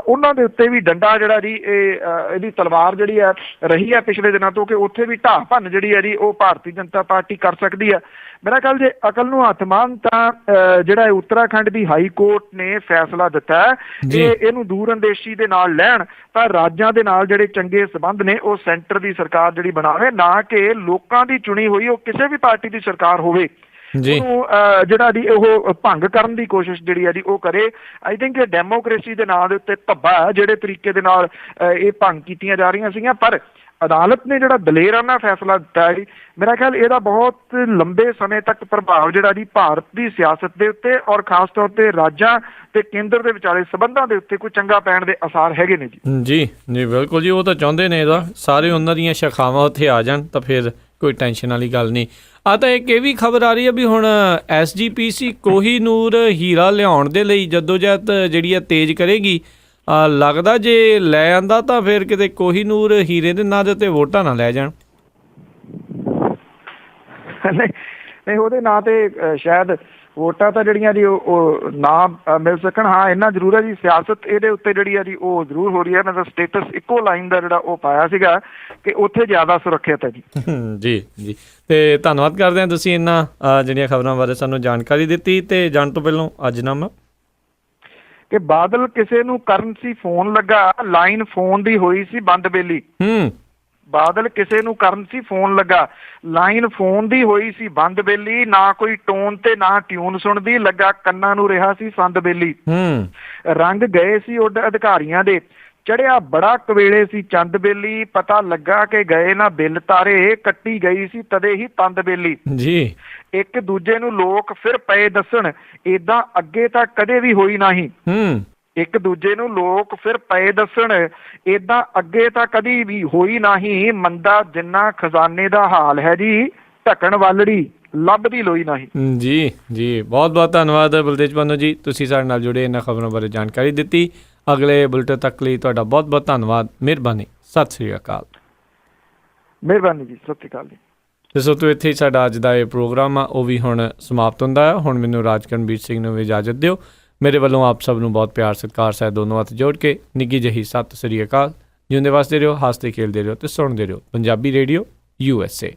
ਉਹਨਾਂ ਦੇ ਉੱਤੇ ਵੀ ਡੰਡਾ ਜਿਹੜਾ ਜੀ ਇਹਦੀ ਤਲਵਾਰ ਜਿਹੜੀ ਹੈ ਰਹੀ ਹੈ ਪਿਛਲੇ ਦਿਨਾਂ ਤੋਂ ਕਿ ਉੱਥੇ ਵੀ ਢਾਹ ਭੰਨ ਜਿਹੜੀ ਹੈ ਜੀ ਉਹ ਭਾਰਤੀ ਜਨਤਾ ਪਾਰਟੀ ਕਰ ਸਕਦੀ ਹੈ। ਮੇਰਾ ਖਿਆਲ ਜੇ ਅਕਲ ਨੂੰ ਹੱਥ ਮਾਰਨ ਤਾਂ ਜਿਹੜਾ ਉੱਤਰਾਖੰਡ ਦੀ ਹਾਈ ਕੋਰਟ ਨੇ ਫੈਸਲਾ ਦਿੱਤਾ ਹੈ ਕਿ ਇਹਨੂੰ ਦੂਰ ਅੰਦੇਸ਼ੀ ਦੇ ਨਾਲ ਲੈਣ ਤਾਂ ਰਾਜਾਂ ਦੇ ਨਾਲ ਜਿਹੜੇ ਚੰਗੇ ਸੰਬੰਧ ਨੇ ਉਹ ਸੈਂਟਰ ਦੀ ਸਰਕਾਰ ਜਿਹੜੀ ਬਣਾਵੇ, ਨਾ ਕਿ ਲੋਕਾਂ ਦੀ ਚੁਣੀ ਹੋਈ ਉਹ ਕਿਸੇ ਵੀ ਪਾਰਟੀ ਦੀ ਸਰਕਾਰ ਹੋਵੇ ਉਹਨੂੰ ਜਿਹੜਾ ਜੀ ਉਹ ਭੰਗ ਕਰਨ ਦੀ ਕੋਸ਼ਿਸ਼ ਜਿਹੜੀ ਹੈ ਜੀ ਉਹ ਕਰੇ। ਆਈ ਥਿੰਕ ਇਹ ਡੈਮੋਕ੍ਰੇਸੀ ਦੇ ਨਾਂ ਦੇ ਉੱਤੇ ਧੱਬਾ ਜਿਹੜੇ ਤਰੀਕੇ ਦੇ ਨਾਲ ਇਹ ਭੰਗ ਕੀਤੀਆਂ ਜਾ ਰਹੀਆਂ ਸੀਗੀਆਂ। ਪਰ ਅਦਾਲਤ ਨੇ ਜਿਹੜਾ ਦਲੇਰਾਨਾ ਫੈਸਲਾ ਦਿੱਤਾ ਹੈ, ਮੇਰਾ ਖਿਆਲ ਇਹਦਾ ਬਹੁਤ ਲੰਬੇ ਸਮੇਂ ਤੱਕ ਪ੍ਰਭਾਵ ਜਿਹੜਾ ਜੀ ਭਾਰਤ ਦੀ ਸਿਆਸਤ ਦੇ ਉੱਤੇ ਔਰ ਖਾਸ ਤੌਰ ਤੇ ਰਾਜਾਂ ਤੇ ਕੇਂਦਰ ਦੇ ਵਿਚਾਲੇ ਸੰਬੰਧਾਂ ਦੇ ਉੱਤੇ ਕੋਈ ਚੰਗਾ ਪੈਣ ਦੇ ਆਸਾਰ ਹੈਗੇ ਨੇ ਜੀ। ਜੀ ਜੀ ਬਿਲਕੁਲ ਜੀ। ਉਹ ਤਾਂ ਚਾਹੁੰਦੇ ਨੇ ਇਹਦਾ ਸਾਰੇ ਉਹਨਾਂ ਦੀਆਂ ਸ਼ਾਖਾਵਾਂ ਉੱਥੇ ਆ ਜਾਣ ਤਾਂ ਫਿਰ ਕੋਈ ਟੈਨਸ਼ਨ ਵਾਲੀ ਗੱਲ ਨਹੀਂ। ਤਾਂ ਇੱਕ ਇਹ ਵੀ ਖਬਰ ਆ ਰਹੀ ਹੈ ਵੀ ਹੁਣ SGPC ਕੋਹੀਨੂਰ ਹੀਰਾ ਲਿਆਉਣ ਦੇ ਲਈ ਜਦੋਜਹਿਦ ਜਿਹੜੀ ਹੈ ਤੇਜ਼ ਕਰੇਗੀ। ਲੱਗਦਾ ਜੇ ਲੈ ਆਂਦਾ ਤਾਂ ਫਿਰ ਕਿਤੇ ਕੋਹੀਨੂਰ ਹੀਰੇ ਦੇ ਨਾਂ ਦੇ ਉੱਤੇ ਵੋਟਾਂ ਨਾ ਲੈ ਜਾਣ। ਨਹੀਂ ਉਹਦੇ ਨਾਂ ਤੇ ਸ਼ਾਇਦ ਵੋਟਾਂ ਤਾਂ ਜਿਹੜੀਆਂ ਜੀ ਉਹ ਨਾ ਮਿਲ ਸਕਣ। ਹਾਂ ਇੰਨਾ ਜ਼ਰੂਰ ਹੈ ਜੀ ਸਿਆਸਤ ਇਹਦੇ ਉੱਤੇ ਜਿਹੜੀ ਹੈ ਜੀ ਉਹ ਜ਼ਰੂਰ ਹੋ ਰਹੀ ਹੈ। ਮੈਂ ਤਾਂ ਸਟੇਟਸ ਇੱਕੋ ਲਾਈਨ ਦਾ ਜਿਹੜਾ ਉਹ ਪਾਇਆ ਸੀਗਾ ਕਿ ਉੱਥੇ ਜ਼ਿਆਦਾ ਸੁਰੱਖਿਅਤ ਹੈ ਜੀ। ਜੀ ਜੀ। ਤੇ ਧੰਨਵਾਦ ਕਰਦੇ ਹਾਂ ਤੁਸੀਂ ਇਹਨਾਂ ਜਿਹੜੀਆਂ ਖਬਰਾਂ ਬਾਰੇ ਸਾਨੂੰ ਜਾਣਕਾਰੀ ਦਿੱਤੀ। ਤੇ ਜਾਣ ਤੋਂ ਪਹਿਲਾਂ ਅੱਜ ਨਾਮ ਕਿ ਬਾਦਲ ਕਿਸੇ ਨੂੰ ਕਰਨ ਸੀ ਫੋਨ ਲੱਗਾ, ਲਾਈਨ ਫੋਨ ਦੀ ਹੋਈ ਸੀ ਬੰਦ ਬੇਲੀ। ਬਾਦਲ ਕਿਸੇ ਨੂੰ ਕਰਨ ਸੀ ਫੋਨ ਲੱਗਾ, ਲਾਈਨ ਫੋਨ ਦੀ ਹੋਈ ਸੀ ਬੰਦ ਬੇਲੀ। ਨਾ ਕੋਈ ਟੋਨ ਤੇ ਨਾ ਟਿਊਨ ਸੁਣਦੀ, ਲੱਗਾ ਕੰਨਾਂ ਨੂੰ ਰਿਹਾ ਸੀ ਸੰਦ ਬੇਲੀ। ਰੰਗ ਗਏ ਸੀ ਉੱਡ ਅਧਿਕਾਰੀਆਂ ਦੇ, ਚੜਿਆ ਬੜਾ ਕਵੇਲੇ ਸੀ ਚੰਦ ਬੇਲੀ। ਪਤਾ ਲੱਗਾ ਕਿ ਗਏ ਨਾ ਬਿੱਲ ਤਾਰੇ, ਕੱਟੀ ਗਈ ਸੀ ਤਦੇ ਹੀ ਤੰਦ ਬੇਲੀ। ਜੀ ਇੱਕ ਦੂਜੇ ਨੂੰ ਲੋਕ ਫਿਰ ਪਏ ਦੱਸਣ, ਏਦਾਂ ਅੱਗੇ ਤਾਂ ਕਦੇ ਵੀ ਹੋਈ ਨਹੀਂ। ਇੱਕ ਦੂਜੇ ਨੂੰ ਲੋਕ ਫਿਰ ਪਏ ਦੱਸਣ, ਏਦਾਂ ਅੱਗੇ ਤਾਂ ਕਦੀ ਵੀ ਹੋਈ ਨਹੀਂ। ਮੰਦਾ ਜਿੰਨਾ ਖਜ਼ਾਨੇ ਦਾ ਹਾਲ ਹੈ ਜੀ, ਢੱਕਣ ਵਾਲੜੀ ਲੱਭਦੀ ਲੋਈ ਨਹੀਂ। ਜੀ ਜੀ ਬਹੁਤ ਬਹੁਤ ਧੰਨਵਾਦ ਬਲਤੇਜ ਪੰਨੂ ਜੀ, ਤੁਸੀਂ ਸਾਡੇ ਨਾਲ ਜੁੜੇ ਇਹਨਾਂ ਖਬਰਾਂ ਬਾਰੇ ਜਾਣਕਾਰੀ ਦਿੱਤੀ। ਅਗਲੇ ਬੁਲਟਨ ਤੱਕ ਲਈ ਤੁਹਾਡਾ ਬਹੁਤ ਬਹੁਤ ਧੰਨਵਾਦ। ਮਿਹਰਬਾਨੀ। ਸਤਿ ਸ੍ਰੀ ਅਕਾਲ। ਮਿਹਰਬਾਨੀ ਜੀ। ਸਤਿ ਸ੍ਰੀ ਅਕਾਲ ਜੀ। ਤੇ ਸੋ ਤੋਂ ਇੱਥੇ ਹੀ ਸਾਡਾ ਅੱਜ ਦਾ ਇਹ ਪ੍ਰੋਗਰਾਮ ਆ ਉਹ ਵੀ ਹੁਣ ਸਮਾਪਤ ਹੁੰਦਾ ਹੈ। ਹੁਣ ਮੈਨੂੰ ਰਾਜਕਰਨਬੀਰ ਸਿੰਘ ਨੂੰ ਵੀ ਇਜਾਜ਼ਤ ਦਿਓ। ਮੇਰੇ ਵੱਲੋਂ ਆਪ ਸਭ ਨੂੰ ਬਹੁਤ ਪਿਆਰ ਸਤਿਕਾਰ ਸਹਿਤ ਦੋਨੋਂ ਹੱਥ ਜੋੜ ਕੇ ਨਿੱਘੀ ਜਿਹੀ ਸਤਿ ਸ੍ਰੀ ਅਕਾਲ। ਜਿਉਂਦੇ ਵਸਦੇ ਰਹੋ, ਹੱਸਦੇ ਖੇਲਦੇ ਰਹੋ ਤੇ ਸੁਣਦੇ ਰਹੋ ਪੰਜਾਬੀ ਰੇਡੀਓ USA।